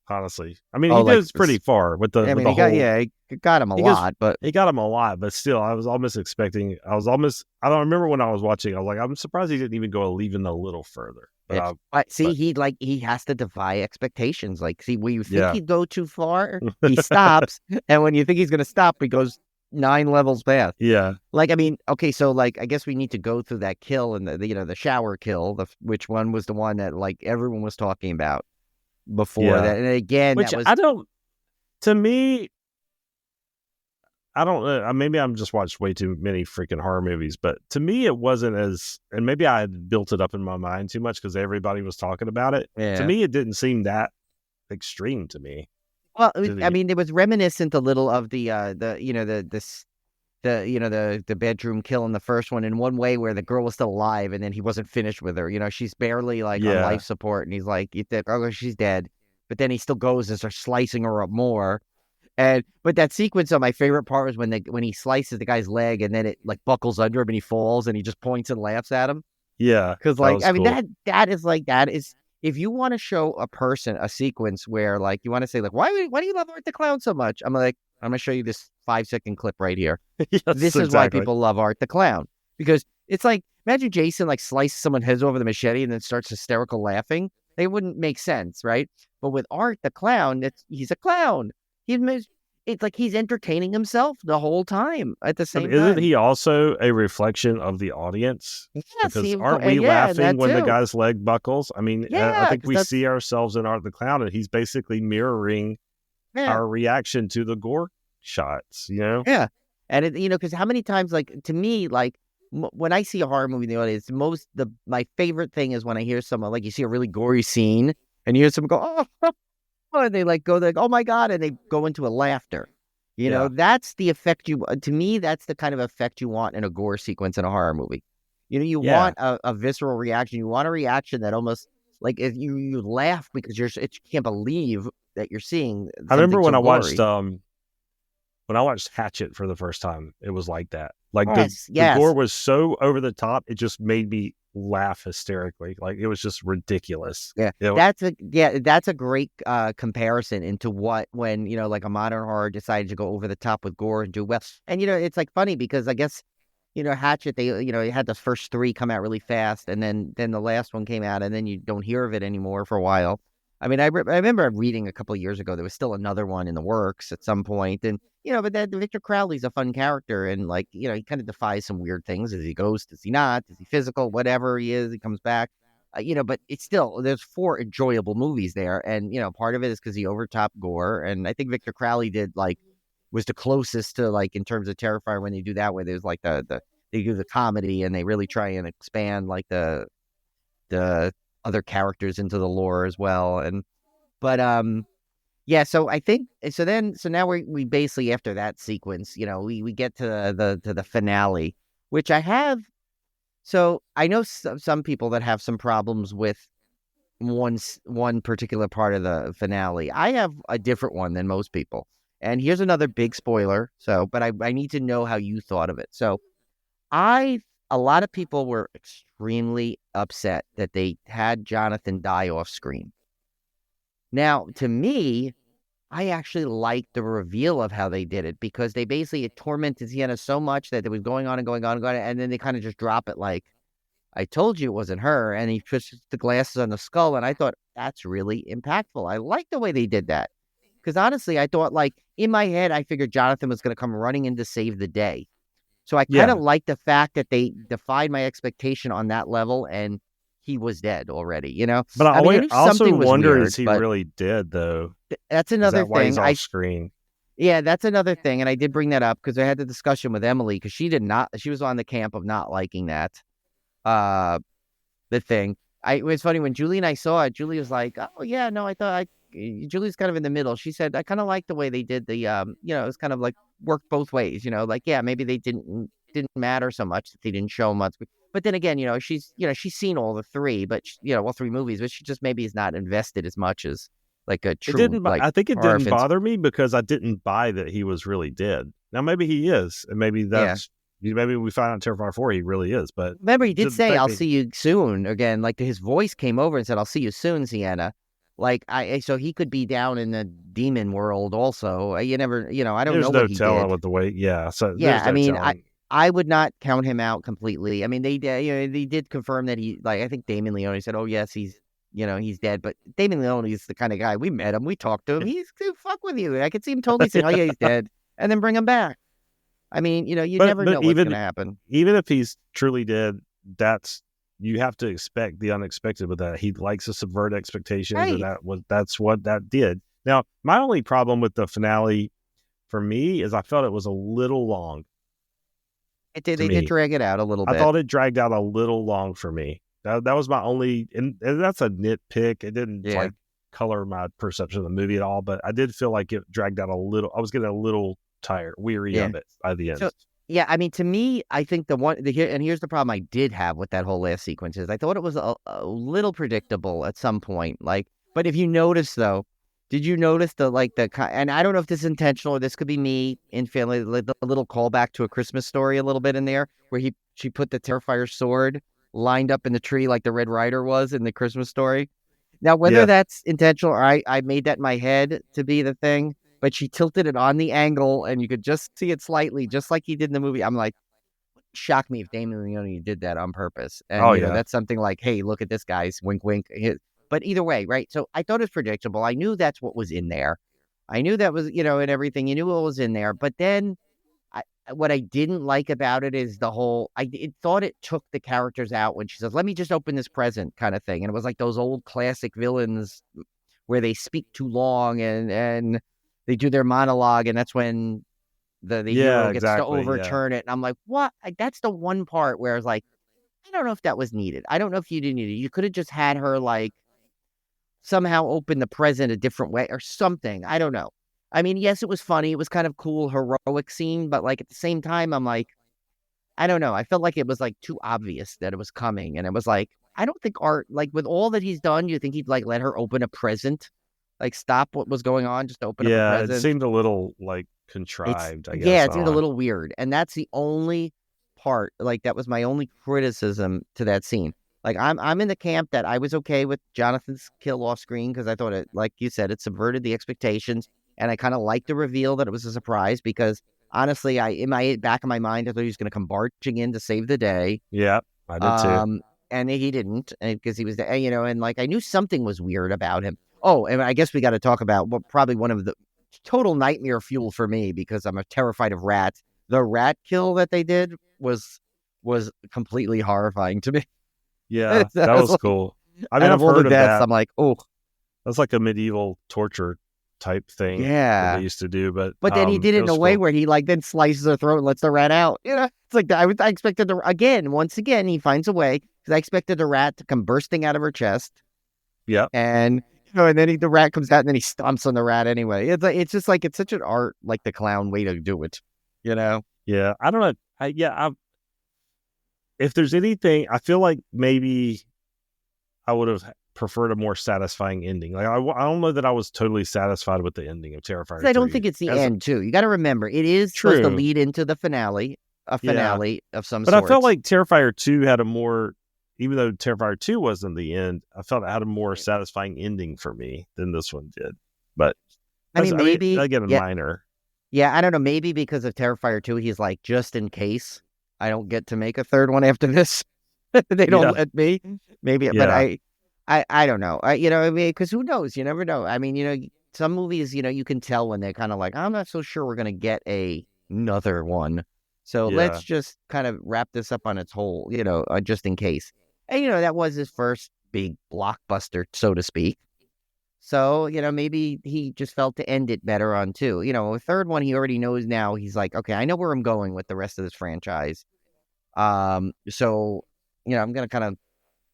Honestly, I mean, he like goes pretty far with the. I with mean, the he got whole, he got him a lot, but he got him a lot, but still, I was almost expecting. I don't remember when I was watching. I was like, I'm surprised he didn't even go even a little further. But, see, but, he has to defy expectations. Like, see, when you think yeah, he'd go too far, he stops, and when you think he's going to stop, he goes 9 levels past. yeah. Like, I mean, okay, so like, I guess we need to go through that kill and the shower kill. Which one was the one that like everyone was talking about before that? And again, Which that was I don't. To me, I don't know. Maybe I'm just watched way too many freaking horror movies, but to me, it wasn't as. And maybe I had built it up in my mind too much because everybody was talking about it. yeah. To me, it didn't seem that extreme to me. Well, I mean, it was reminiscent a little of the bedroom kill in the first one in one way, where the girl was still alive and then he wasn't finished with her. She's barely like on life support, and he's like, you think, oh, she's dead, but then he still goes and starts slicing her up more. But that sequence of my favorite part was when he slices the guy's leg and then it like buckles under him and he falls and he just points and laughs at him. Yeah, because like I mean cool. that is if you want to show a person a sequence where like you want to say like why do you love Art the Clown so much? I'm like, I'm gonna show you this 5-second clip right here. Yes, this is why people love Art the Clown, because it's like, imagine Jason like slices someone's head over the machete and then starts hysterical laughing. They wouldn't make sense, right? But with Art the Clown, he's a clown. It's like he's entertaining himself the whole time at the same time. Isn't he also a reflection of the audience? Yes, because aren't we laughing when the guy's leg buckles? I mean, yeah, I think we see ourselves in Art the Clown, and he's basically mirroring our reaction to the gore shots, Yeah. And because how many times, like, to me, like, when I see a horror movie in the audience, my favorite thing is when I hear someone, like, you see a really gory scene and you hear someone go, oh, and they like go like, oh my God, and they go into a laughter. That's the effect to me, that's the kind of effect you want in a gore sequence in a horror movie. You want a visceral reaction. You want a reaction that almost like if you laugh because you can't believe that you're seeing. I remember when I watched gory. Hatchet for the first time, it was like that. Like the gore was so over the top, it just made me laugh hysterically. Like it was just ridiculous. Yeah, that's a great comparison into when like a modern horror decided to go over the top with gore and do well. And it's like funny because I guess Hatchet, they it had the first 3 come out really fast, and then the last one came out, and then you don't hear of it anymore for a while. I mean, I remember reading a couple of years ago there was still another one in the works at some point, and but then Victor Crowley's a fun character, and like he kind of defies some weird things. Is he ghost? Is he not? Is he physical? Whatever he is, he comes back. But it's still, there's 4 enjoyable movies there, and part of it is because he overtopped gore, and I think Victor Crowley was the closest to, like, in terms of Terrifier, when they do that, where there's like they do the comedy and they really try and expand like the other characters into the lore as well. So I think so now we basically, after that sequence, we get to the finale, which I have. So I know some people that have some problems with one particular part of the finale. I have a different one than most people. And here's another big spoiler. But I need to know how you thought of it. So a lot of people were extremely upset that they had Jonathan die off screen. Now, to me, I actually liked the reveal of how they did it, because they basically tormented Sienna so much that it was going on and going on and going on, and then they kind of just drop it like, I told you it wasn't her, and he puts the glasses on the skull, and I thought, that's really impactful. I like the way they did that, because honestly, I thought, like, in my head, I figured Jonathan was going to come running in to save the day. So I kind of like the fact that they defied my expectation on that level, and he was dead already, you know? But I knew also something was wonder, weird, is he but really dead, though? that's Is another that why he's thing. off screen? Yeah, that's another thing. And I did bring that up because I had the discussion with Emily, because she was on the camp of not liking that, the thing. It was funny when Julie and I saw it, Julie was like, oh yeah, no, Julie's kind of in the middle. She said, I kind of like the way they did the, it was kind of like worked both ways, like, yeah, maybe they didn't matter so much that they didn't show much. But then again, she's seen all the three, but all three movies, but she just maybe is not invested as much as like a true, I think it didn't bother me because I didn't buy that he was really dead. Now maybe he is, and maybe maybe we find out in Terrifier 4 he really is. But remember, he did say, "I'll see you soon." Again, like his voice came over and said, "I'll see you soon, Sienna." Like so he could be down in the demon world also. You never, I don't know what he did. There's no telling with the way. Yeah, so yeah, I mean, telling. I would not count him out completely. I mean, they did confirm that he, like, I think Damien Leone said, "Oh yes, he's dead." But Damien Leone is the kind of guy, we met him, we talked to him. He's gonna fuck with you. I could see him totally saying, "Oh yeah, he's dead," and then bring him back. I mean, you never know what's going to happen. Even if he's truly dead, you have to expect the unexpected with that. He likes to subvert expectations, right. And that's what that did. Now, my only problem with the finale for me is I felt it was a little long. They did drag it out a little bit. I thought it dragged out a little long for me. That was my only, and that's a nitpick. It didn't color my perception of the movie at all, but I did feel like it dragged out a little. I was getting a little tired, weary of it by the end. So, yeah, I mean, to me, I think and here's the problem I did have with that whole last sequence is I thought it was a little predictable at some point. Like, but if you notice though, did you notice and I don't know if this is intentional or this could be me in family, the little callback to A Christmas Story a little bit in there where she put the Terrifier sword lined up in the tree like the Red Rider was in the Christmas Story. Now, whether that's intentional or I made that in my head to be the thing, but she tilted it on the angle and you could just see it slightly, just like he did in the movie. I'm like, shock me if Damien Leone did that on purpose. And that's something like, hey, look at this guy's wink, wink. But either way, right? So I thought it was predictable. I knew that's what was in there. I knew that was, and everything. You knew what was in there. But then what I didn't like about it is the whole, I thought it took the characters out when she says, let me just open this present kind of thing. And it was like those old classic villains where they speak too long and they do their monologue. And that's when the hero gets to overturn it. And I'm like, what? That's the one part where I was like, I don't know if that was needed. I don't know if you didn't need it. You could have just had her like somehow open the present a different way or something. I don't know. I mean, yes, it was funny. It was kind of cool, heroic scene. But like at the same time, I'm like, I don't know. I felt like it was like too obvious that it was coming. And it was like, I don't think Art, like with all that he's done, you think he'd like let her open a present? Like stop what was going on, just open up a present? Yeah, it seemed a little like contrived, I guess. Yeah, it seemed a little weird. And that's the only part, like that was my only criticism to that scene. Like I'm in the camp that I was okay with Jonathan's kill off screen because I thought it, like you said, it subverted the expectations. And I kind of liked the reveal that it was a surprise because honestly, in my back of my mind, I thought he was going to come barging in to save the day. Yeah, I did too. And he didn't because he was there, and like I knew something was weird about him. Oh, and I guess we got to talk about probably one of the total nightmare fuel for me because I'm terrified of rats. The rat kill that they did was completely horrifying to me. Yeah, that was like, cool. I mean, I've heard of that. I'm like, oh, that's like a medieval torture type thing. Yeah, that they used to do, but then he did it in a way where he like then slices her throat and lets the rat out. It's like I expected once again he finds a way because I expected the rat to come bursting out of her chest. Yeah, and and then the rat comes out and then he stomps on the rat anyway. It's just like it's such an art, like the clown way to do it. Yeah, I don't know. If there's anything, I feel like maybe I would have preferred a more satisfying ending. Like I don't know that I was totally satisfied with the ending of Terrifier 'Cause I don't 3. think it's the As a- end, too. You got to remember, it is supposed to True. lead into the finale, a Yeah. finale of some But I felt sorts. like Terrifier 2 had a more, even though Terrifier 2 wasn't the end, I felt it had a more satisfying ending for me than this one did. But I mean, maybe, again, yeah, minor. yeah, I don't know. Maybe because of Terrifier 2, he's like, just in case I don't get to make a third one after this, they don't Yeah. let me. Maybe, but Yeah. I don't know. You know, I mean, because who knows? You never know. I mean, you know, some movies, you know, you can tell when they're kind of like, I'm not so sure we're gonna get another one. So Yeah. let's just kind of wrap this up on its whole, you know, just in case. And you know, that was his first big blockbuster, so to speak. So, you know, maybe he just felt to end it better on two. You know, a third one he already knows now. He's like, okay, I know where I'm going with the rest of this franchise. So, you know, I'm gonna kind of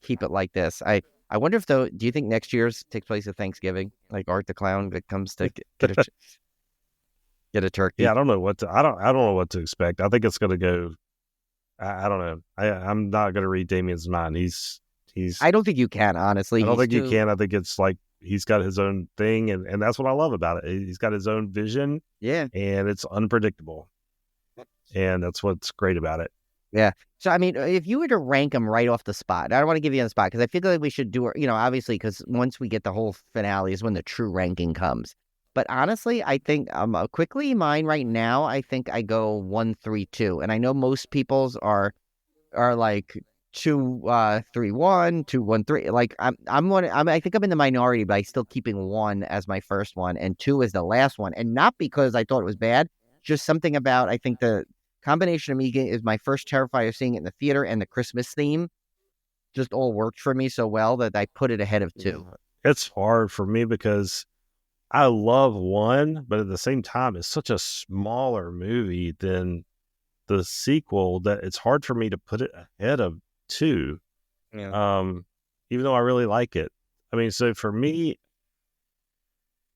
keep it like this. I wonder if though, do you think next year's takes place at Thanksgiving? Like Art the Clown that comes to get a turkey? Yeah, I don't know what to I don't know what to expect. I think it's gonna go I don't know. I'm not gonna read Damien's mind. He's I don't think you can, honestly. I don't He's think you too- can. I think it's like he's got his own thing, and that's what I love about it. He's got his own vision, Yeah. and it's unpredictable, and that's what's great about it. Yeah. So, I mean, if you were to rank them right off the spot, I don't want to give you on the spot because I feel like we should do it, you know, obviously, because once we get the whole finale is when the true ranking comes. But honestly, I think quickly mine right now, I think I go 1, 3, 2. And I know most people's are like 2, 3, 1, 2, 1, 3. Like I think I'm in the minority by still keeping 1 as my first one and 2 as the last one. And not because I thought it was bad, just something about I think the combination of MEGHAN is my first Terrifier seeing it in the theater, and the Christmas theme just all worked for me so well that I put it ahead of 2. It's hard for me because I love 1, but at the same time, it's such a smaller movie than the sequel that it's hard for me to put it ahead of 2. Yeah. Even though I really like it. I mean, so for me,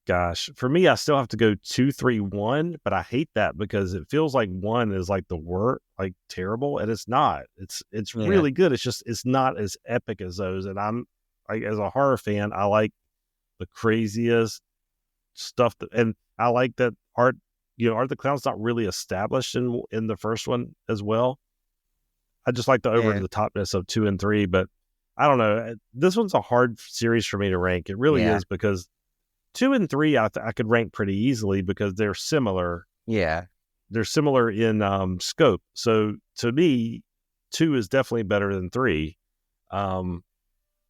I still have to go 2, 3, 1, but I hate that because it feels like 1 is like the worst, like terrible, and it's not. It's Yeah. really good. It's just it's not as epic as those. And I'm like, as a horror fan, I like the craziest stuff, and I like that Art the Clown's not really established in the first one as well. I just like the over the topness of 2 and 3, but I don't know. This one's a hard series for me to rank. It really is because 2 and 3 I could rank pretty easily because they're similar. Yeah. They're similar in scope. So to me, 2 is definitely better than 3.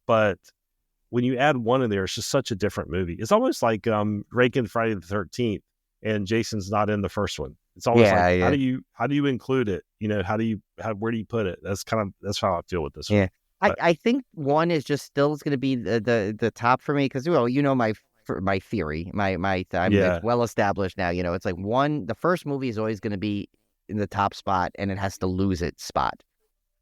But when you add 1 in there, it's just such a different movie. It's almost like ranking Friday the 13th and Jason's not in the first one. It's almost like how do you include it? You know, where do you put it? That's how I feel with this one. I think 1 is just still going to be the top for me because, well, you know, my theory, it's well established now. You know, it's like 1, the first movie is always going to be in the top spot and it has to lose its spot.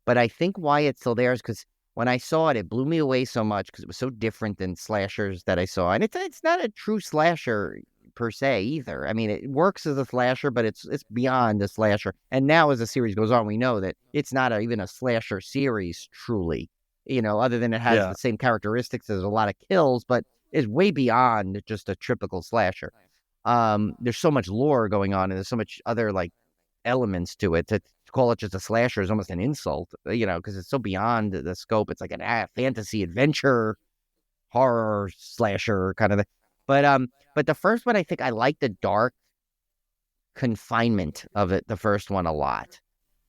But I think why it's still there is because when I saw it, it blew me away so much because it was so different than slashers that I saw. And it's not a true slasher per se either. I mean, it works as a slasher, but it's beyond a slasher. And now as the series goes on, we know that it's not even a slasher series truly, you know, other than it has the same characteristics. There's a lot of kills, but is way beyond just a typical slasher. There's so much lore going on, and there's so much other like elements to it. To call it just a slasher is almost an insult, you know, because it's so beyond the scope. It's like an fantasy adventure horror slasher kind of thing. But the first one, I think I like the dark confinement of it. The first one a lot.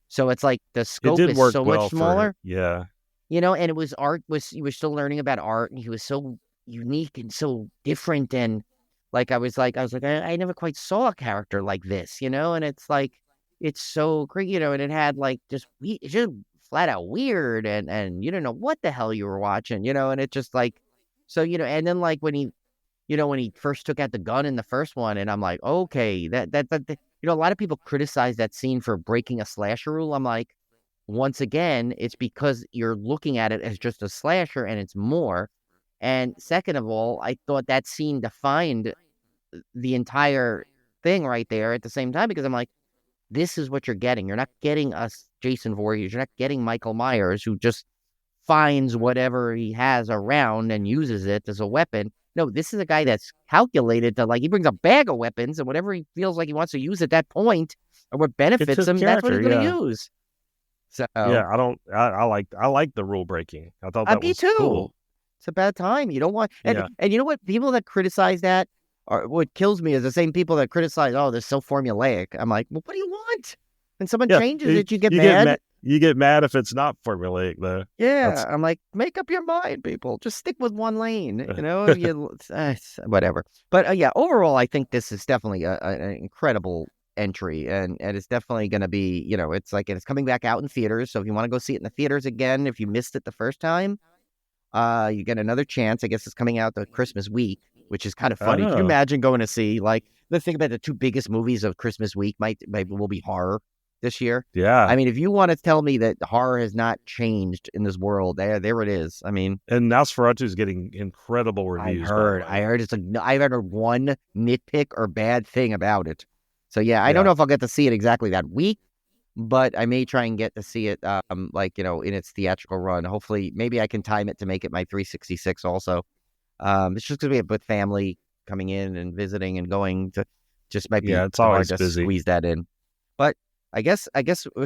So it's like the scope is so much smaller. Yeah. You know, and it was you were still learning about art, and he was so unique and so different. And like, I was like, I never quite saw a character like this, you know? And it's like, it's so great, you know, and it had like it's just flat out weird and you don't know what the hell you were watching, you know? And it just like, so, you know, and then like when he first took out the gun in the first one, and I'm like, okay, that you know, a lot of people criticize that scene for breaking a slasher rule. I'm like, once again, it's because you're looking at it as just a slasher and it's more. And second of all, I thought that scene defined the entire thing right there at the same time, because I'm like, this is what you're getting. You're not getting us Jason Voorhees. You're not getting Michael Myers, who just finds whatever he has around and uses it as a weapon. No, this is a guy that's calculated to, like, he brings a bag of weapons and whatever he feels like he wants to use at that point or what benefits his him, that's what he's character, going to yeah. use. So, Yeah, I like the rule breaking. I thought that me was too. cool. It's a bad time. You don't want, and Yeah. and you know what? People that criticize that, are what kills me is the same people that criticize, oh, this is so formulaic. I'm like, well, what do you want? When someone Yeah, changes it, you get you mad. you get mad if it's not formulaic though. Yeah, I'm like, make up your mind, people. Just stick with one lane, you know. Whatever. But yeah, overall, I think this is definitely an incredible entry, and it's definitely going to be, you know, it's like, and it's coming back out in theaters. So if you want to go see it in the theaters again, if you missed it the first time, you get another chance. I guess it's coming out the Christmas week, which is kind of funny. Can you Oh. imagine going to see, like, let's think about the two biggest movies of Christmas week maybe will be horror this year. Yeah. I mean, if you want to tell me that horror has not changed in this world, there it is. I mean, And Nosferatu is getting incredible reviews. I heard it's like, I've heard one nitpick or bad thing about it. So yeah, I don't know if I'll get to see it exactly that week, but I may try and get to see it, like, you know, in its theatrical run. Hopefully, maybe I can time it to make it my 366 also. It's just because we have with family coming in and visiting and going to, just might be it's hard always to busy. squeeze that in. But I guess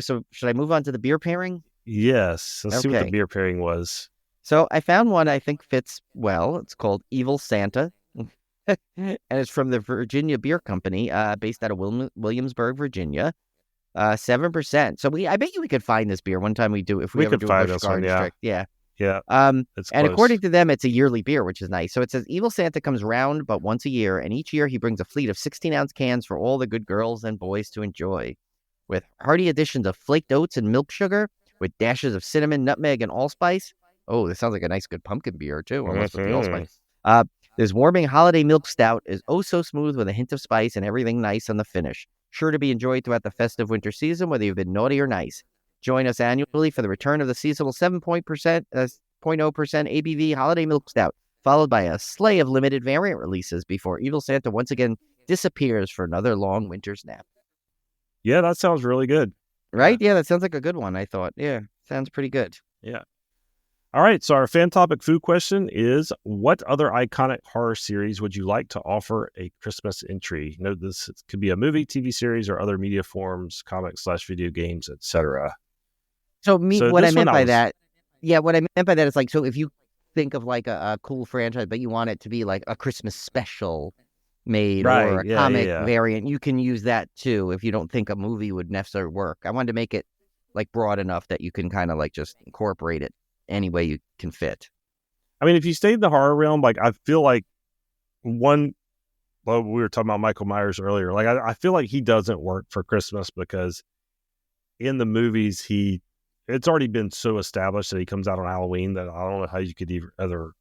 so. Should I move on to the beer pairing? Yes. Let's see what the Okay. beer pairing was. So I found one I think fits well. It's called Evil Santa. And it's from the Virginia Beer Company, based out of Williamsburg, Virginia. 7%. So I bet you we could find this beer one time we ever could do a find Busch this one, Garden yeah. District. Yeah. Yeah. It's And close. according to them, it's a yearly beer, which is nice. So it says Evil Santa comes round but once a year, and each year he brings a fleet of 16-ounce cans for all the good girls and boys to enjoy, with hearty additions of flaked oats and milk sugar, with dashes of cinnamon, nutmeg, and allspice. Oh, this sounds like a nice, good pumpkin beer too, almost with the allspice. This warming holiday milk stout is oh so smooth with a hint of spice and everything nice on the finish. Sure to be enjoyed throughout the festive winter season, whether you've been naughty or nice. Join us annually for the return of the seasonal 7.0% ABV holiday milk stout, followed by a slew of limited variant releases before Evil Santa once again disappears for another long winter's nap. Yeah, that sounds really good. Right? Yeah, that sounds like a good one, I thought. Yeah, sounds pretty good. Yeah. All right. So our fan topic food question is, what other iconic horror series would you like to offer a Christmas entry? Note this, it could be a movie, TV series, or other media forms, comics/video games, etc. So what I this meant one by that, yeah, what I meant by that is like, so if you think of like a cool franchise, but you want it to be like a Christmas special made or a comic variant, you can use that too if you don't think a movie would necessarily work. I wanted to make it like broad enough that you can kind of like just incorporate it any way you can fit. I mean, if you stay in the horror realm, like I feel like we were talking about Michael Myers earlier. Like I feel like he doesn't work for Christmas because in the movies it's already been so established that he comes out on Halloween that I don't know how you could ever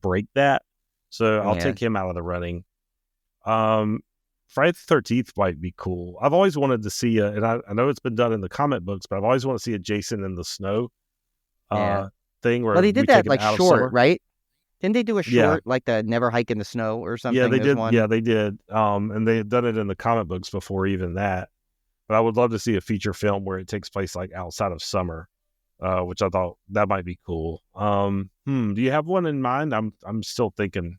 break that. So I'll take him out of the running. Friday the 13th might be cool. I've always wanted to see and I know it's been done in the comic books, but I've always wanted to see a Jason in the snow thing where they did that like short, right? Didn't they do a short like the Never Hike in the Snow or something? Yeah, they did. One? Yeah, they did. And they had done it in the comic books before even that. But I would love to see a feature film where it takes place like outside of summer, which I thought that might be cool. Do you have one in mind? I'm still thinking.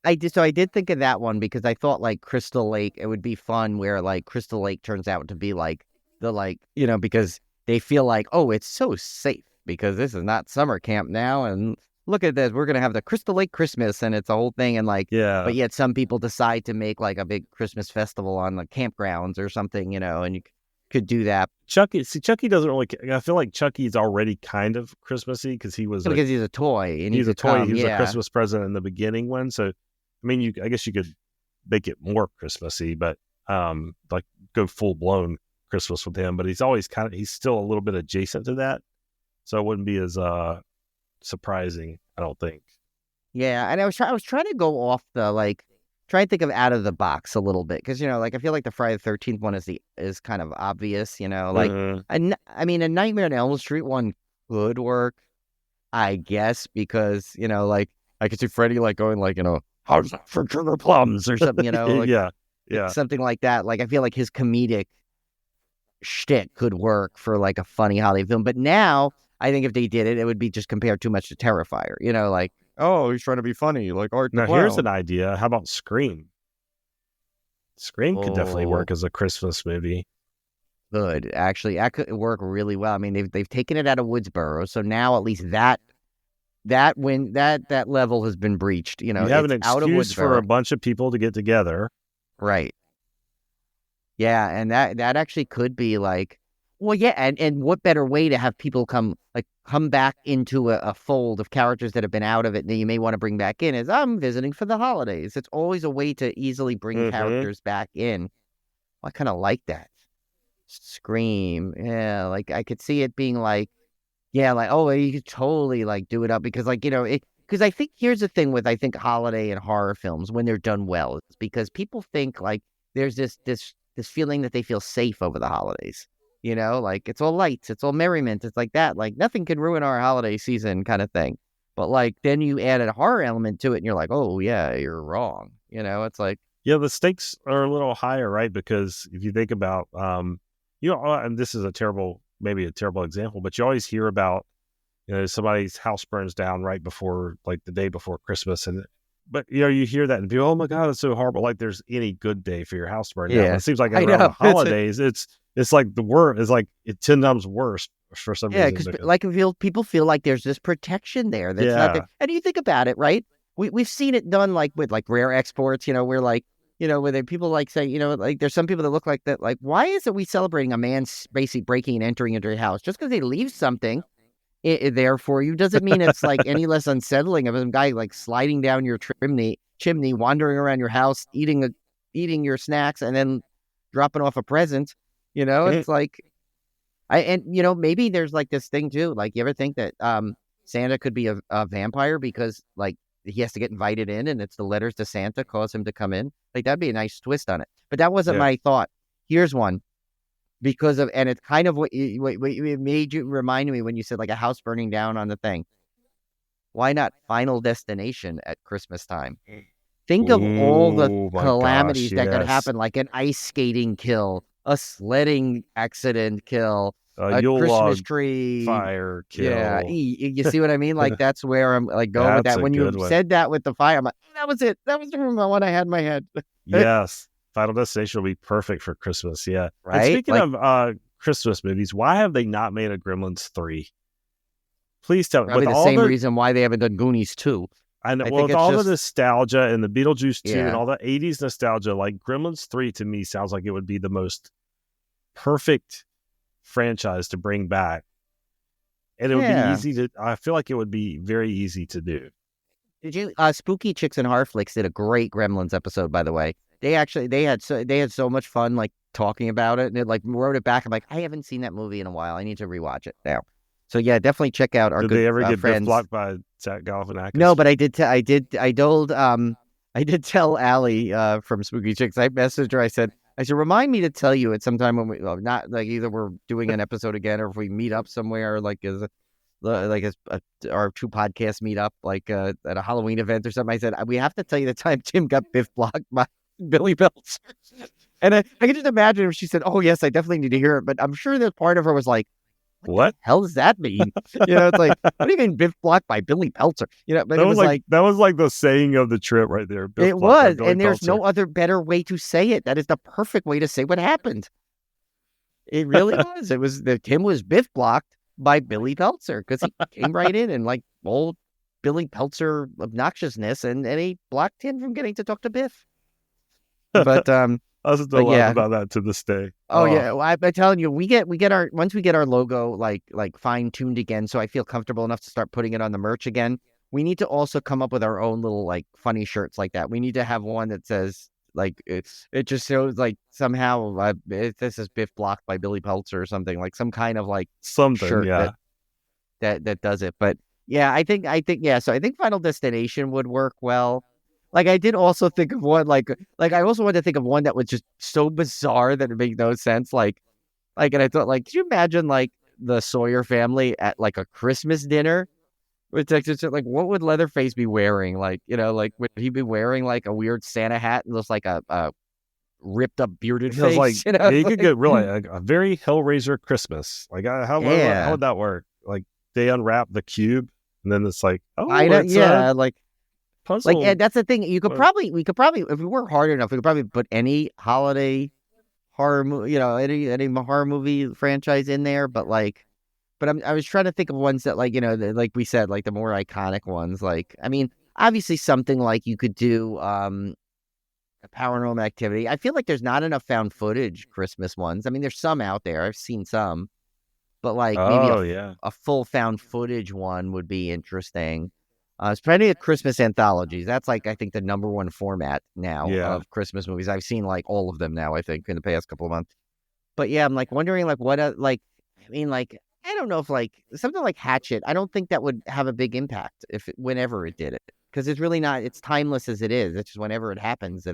I did think of that one because I thought like Crystal Lake, it would be fun where like Crystal Lake turns out to be like because they feel like, oh, it's so safe because this is not summer camp now. And look at this, we're going to have the Crystal Lake Christmas and it's a whole thing. And like, but yet some people decide to make like a big Christmas festival on the campgrounds or something, and you could do that. Chucky doesn't really, I feel like Chucky's already kind of Christmassy because because he's a toy and he's a toy. He was a Christmas present in the beginning one. So, I mean, I guess you could make it more Christmassy, but like go full blown Christmas with him. But he's always he's still a little bit adjacent to that, so it wouldn't be as surprising, I don't think. Yeah, and I was trying to go off the try and think of out of the box a little bit because I feel like the Friday the 13th one is kind of obvious, I mean a Nightmare on Elm Street one could work, I guess, because I could see Freddy going how's that for sugar plums or something, yeah, something like that. Like I feel like his comedic shtick could work for like a funny holiday film, but now I think if they did it, it would be just compared too much to Terrifier. You know, like, oh, he's trying to be funny, like Art the Now, Clown. here's an idea. How about Scream? Scream could definitely work as a Christmas movie. Good. Actually, that could work really well. I mean, they've taken it out of Woodsboro, so now at least that level has been breached. You know, You have an it's out of excuse for a Woodsboro. bunch of people to get together. Right. Yeah, and that actually could be like, well, yeah, and what better way to have people come back into a fold of characters that have been out of it that you may want to bring back in is I'm visiting for the holidays. It's always a way to easily bring characters back in. I kind of like that. Scream, yeah, like I could see it being like, yeah, like, oh, you could totally like do it up because like, you know, because I think here's the thing with I think holiday and horror films when they're done well, it's because people think like there's this feeling that they feel safe over the holidays. You know, like it's all lights, it's all merriment, it's like that, like nothing can ruin our holiday season kind of thing. But like then you add a horror element to it, and you're like, oh yeah, you're wrong. You know, it's like, yeah, the stakes are a little higher, right? Because if you think about, you know, and this is maybe a terrible example, but you always hear about, you know, somebody's house burns down right before, like the day before Christmas, but you know, you hear that and be, oh my God, it's so horrible. Like there's any good day for your house to burn down. yeah, It seems like I around know. the holidays, it's like the worst. It's like 10 times worse for some Yeah, reason. because like people feel like there's this protection there that's not there. And you think about it, right? We've seen it done like with like rare exports, you know, where like, you know, where people like say, you know, like there's some people that look like that, like, why isn't we celebrating a man basically breaking and entering into your house? Just because they leave something there for you doesn't mean it's like any less unsettling of some guy like sliding down your chimney, wandering around your house, eating your snacks, and then dropping off a present. You know, it's like, and you know, maybe there's like this thing too. Like, you ever think that Santa could be a vampire because like he has to get invited in, and it's the letters to Santa cause him to come in? Like that'd be a nice twist on it. But that wasn't my thought. Here's one. Because of, and it's kind of what it made you remind me when you said like a house burning down on the thing. Why not Final Destination at Christmas time? Think of all the calamities that could happen, like an ice skating kill, a sledding accident kill, a Yule Christmas log tree fire kill. Yeah, you see what I mean? Like that's where I'm like going with That's that. a When you good one. said that with the fire, I'm like, that was it. That was the one I had in my head. Yes. Final Destination will be perfect for Christmas. Yeah. Right? And speaking Like- of Christmas movies, why have they not made a Gremlins 3? Please tell me. Probably With the all same the, reason why they haven't done Goonies 2. I know, I well, think with it's all just- the nostalgia and the Beetlejuice 2 and Yeah. all the 80s nostalgia, like Gremlins 3 to me sounds like it would be the most perfect franchise to bring back. And it would be easy to, I feel like it would be very easy to do. Did you Spooky Chicks and Horror Flicks did a great Gremlins episode, by the way. They had so much fun like talking about it, and it like wrote it back. I'm like, I haven't seen that movie in a while. I need to rewatch it now. So yeah, definitely check out our Did good they ever get friends. blocked by Zach Galifianakis? No, but I did tell Allie from Spooky Chicks. I messaged her. I said, remind me to tell you at some time when not like either we're doing an episode again or if we meet up somewhere, like our two podcasts meet up, like at a Halloween event or something. I said, we have to tell you the time Tim got biff blocked by Billy Belzer. And I can just imagine if she said, oh yes, I definitely need to hear it. But I'm sure that part of her was like, what the hell does that mean? You know, it's like, what do you mean biff blocked by Billy Peltzer? You know, but that it was like that was like the saying of the trip right there. Biff it blocked by was, Billy and there's Peltzer. no other better way to say it. That is the perfect way to say what happened. It really was. It was that Tim was biff blocked by Billy Peltzer because he came right in and like old Billy Peltzer obnoxiousness, and he blocked him from getting to talk to Biff. But I still laugh about that to this day. Oh yeah, well, I'm telling you, once we get our logo like fine tuned again, so I feel comfortable enough to start putting it on the merch again. We need to also come up with our own little like funny shirts like that. We need to have one that says like it just shows like somehow this is Biff blocked by Billy Peltzer or something, like some kind of like something shirt yeah that does it. But yeah, I think yeah. So I think Final Destination would work well. Like I did also think of one like I also wanted to think of one that was just so bizarre that it made no sense. Like and I thought like, could you imagine like the Sawyer family at like a Christmas dinner? With like, what would Leatherface be wearing? Like, you know, like would he be wearing like a weird Santa hat and just like a ripped up bearded face? Like, you know, you could get really a very Hellraiser Christmas. Like how would that work? Like they unwrap the cube, and then it's like, oh, I know, it's yeah, a like puzzle. and that's the thing. We could Well, probably, if we work hard enough, we could probably put any holiday horror movie, any horror movie franchise in there. But I was trying to think of ones that like we said, like the more iconic ones. Like, I mean, obviously something like you could do a Paranormal Activity. I feel like there's not enough found footage Christmas ones. I mean, there's some out there. I've seen some, but like maybe oh yeah, a full found footage one would be interesting. There's plenty of Christmas anthologies. That's like, I think, the number one format now yeah. of Christmas movies. I've seen like all of them now, I think, in the past couple of months. But yeah, I'm like wondering like what I mean, like, I don't know if like something like Hatchet, I don't think that would have a big impact whenever it did it. Because it's really not, it's timeless as it is. It's just whenever it happens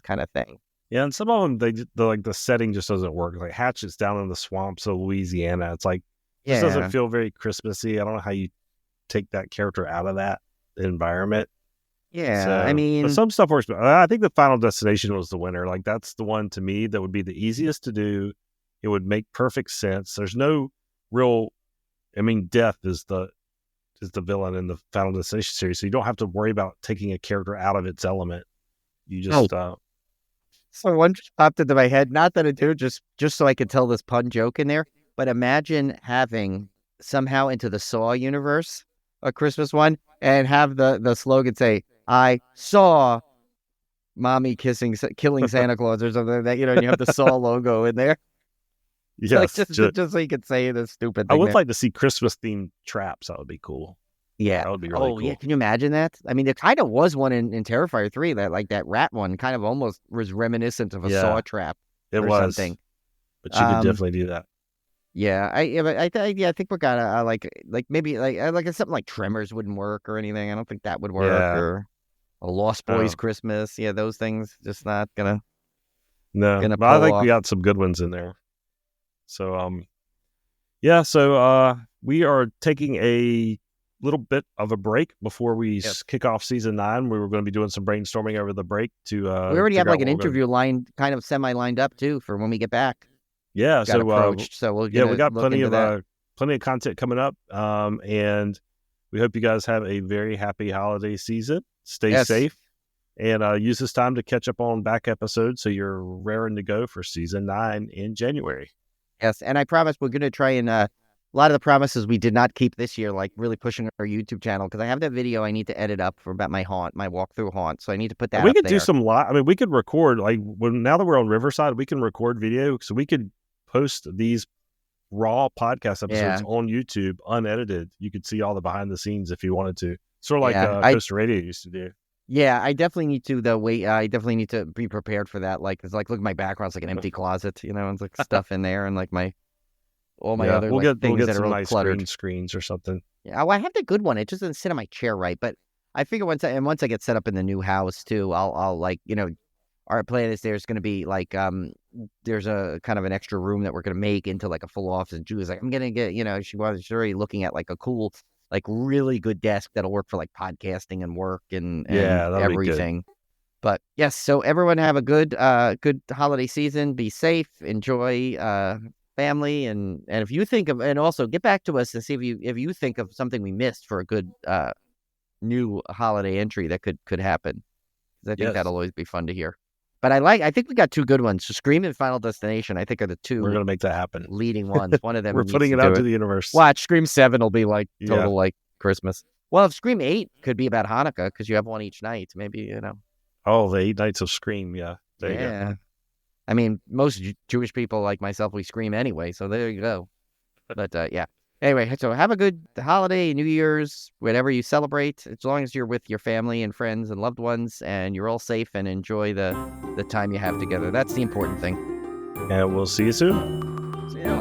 kind of thing. Yeah, and some of them, the setting just doesn't work. Like Hatchet's down in the swamps of Louisiana. It's like, just doesn't feel very Christmassy. I don't know how you take that character out of that environment. Yeah, So, I mean, but some stuff works. But I think the Final Destination was the winner. Like, that's the one to me that would be the easiest to do. It would make perfect sense. There's no real, I mean, death is the villain in the Final Destination series, so you don't have to worry about taking a character out of its element. You just so one just popped into my head. Not that it do, just so I could tell this pun joke in there. But imagine having somehow into the Saw universe a Christmas one and have the slogan say, "I saw mommy killing Santa Claus" or something like that. And you have the Saw logo in there. yes, Like, just so you could say the stupid I thing. would like to see Christmas themed traps. That would be cool. Yeah. That would be really cool. Yeah. Can you imagine that? I mean, there kind of was one in Terrifier 3 that, like, that rat one kind of almost was reminiscent of a Saw trap It or was something. But you could definitely do that. Yeah. I think we're gonna maybe like something like Tremors wouldn't work or anything. I don't think that would work. Yeah. Or a Lost Boys Christmas. Yeah, those things just not gonna. No, Gonna but I pull think off. we got some good ones in there. So yeah. So we are taking a little bit of a break before we kick off season 9. We were going to be doing some brainstorming over the break to. We already have figure like out an what we're interview line, kind of semi lined up too, for when we get back. Yeah, Got approached, so we'll we got look plenty into of that. plenty of content coming up, and we hope you guys have a very happy holiday season. Stay safe, and use this time to catch up on back episodes so you're raring to go for season 9 in January. Yes, and I promise we're going to try and a lot of the promises we did not keep this year, like really pushing our YouTube channel, because I have that video I need to edit up for about my walkthrough haunt, so I need to put that. We could there. do some live. I mean, we could record now that we're on Riverside, we can record video, so we could post these raw podcast episodes on YouTube unedited. You could see all the behind the scenes if you wanted to, sort of like Coastal Radio used to do. Yeah, I definitely need to I definitely need to be prepared for that. Like, it's like, look, my background's like an empty closet, and it's like stuff in there, and like all my other we'll get things that some are nice cluttered green screens or something. Yeah, well, I have the good one. It just doesn't sit on my chair right. But I figure once I get set up in the new house too, I'll like, our plan is there's going to be like there's a kind of an extra room that we're going to make into like a full office. And Julie's like, I'm going to get, she's already looking at like a cool, like really good desk that'll work for like podcasting and work and everything. But yes, so everyone have a good holiday season. Be safe, enjoy family, and if you think of, and also get back to us and see if you think of something we missed for a good new holiday entry that could happen. I think that'll always be fun to hear. But I think we got 2 good ones. So Scream and Final Destination, I think, are the 2. We're gonna make that happen. Leading ones. One of them. We're putting it out to the universe. Watch, Scream 7 will be like total like Christmas. Well, if Scream 8 could be about Hanukkah because you have one each night, maybe Oh, the 8 nights of Scream. Yeah. There you go. I mean, most Jewish people like myself, we scream anyway. So there you go. But yeah. Anyway, so have a good holiday, New Year's, whatever you celebrate, as long as you're with your family and friends and loved ones and you're all safe and enjoy the time you have together. That's the important thing. And we'll see you soon. See ya.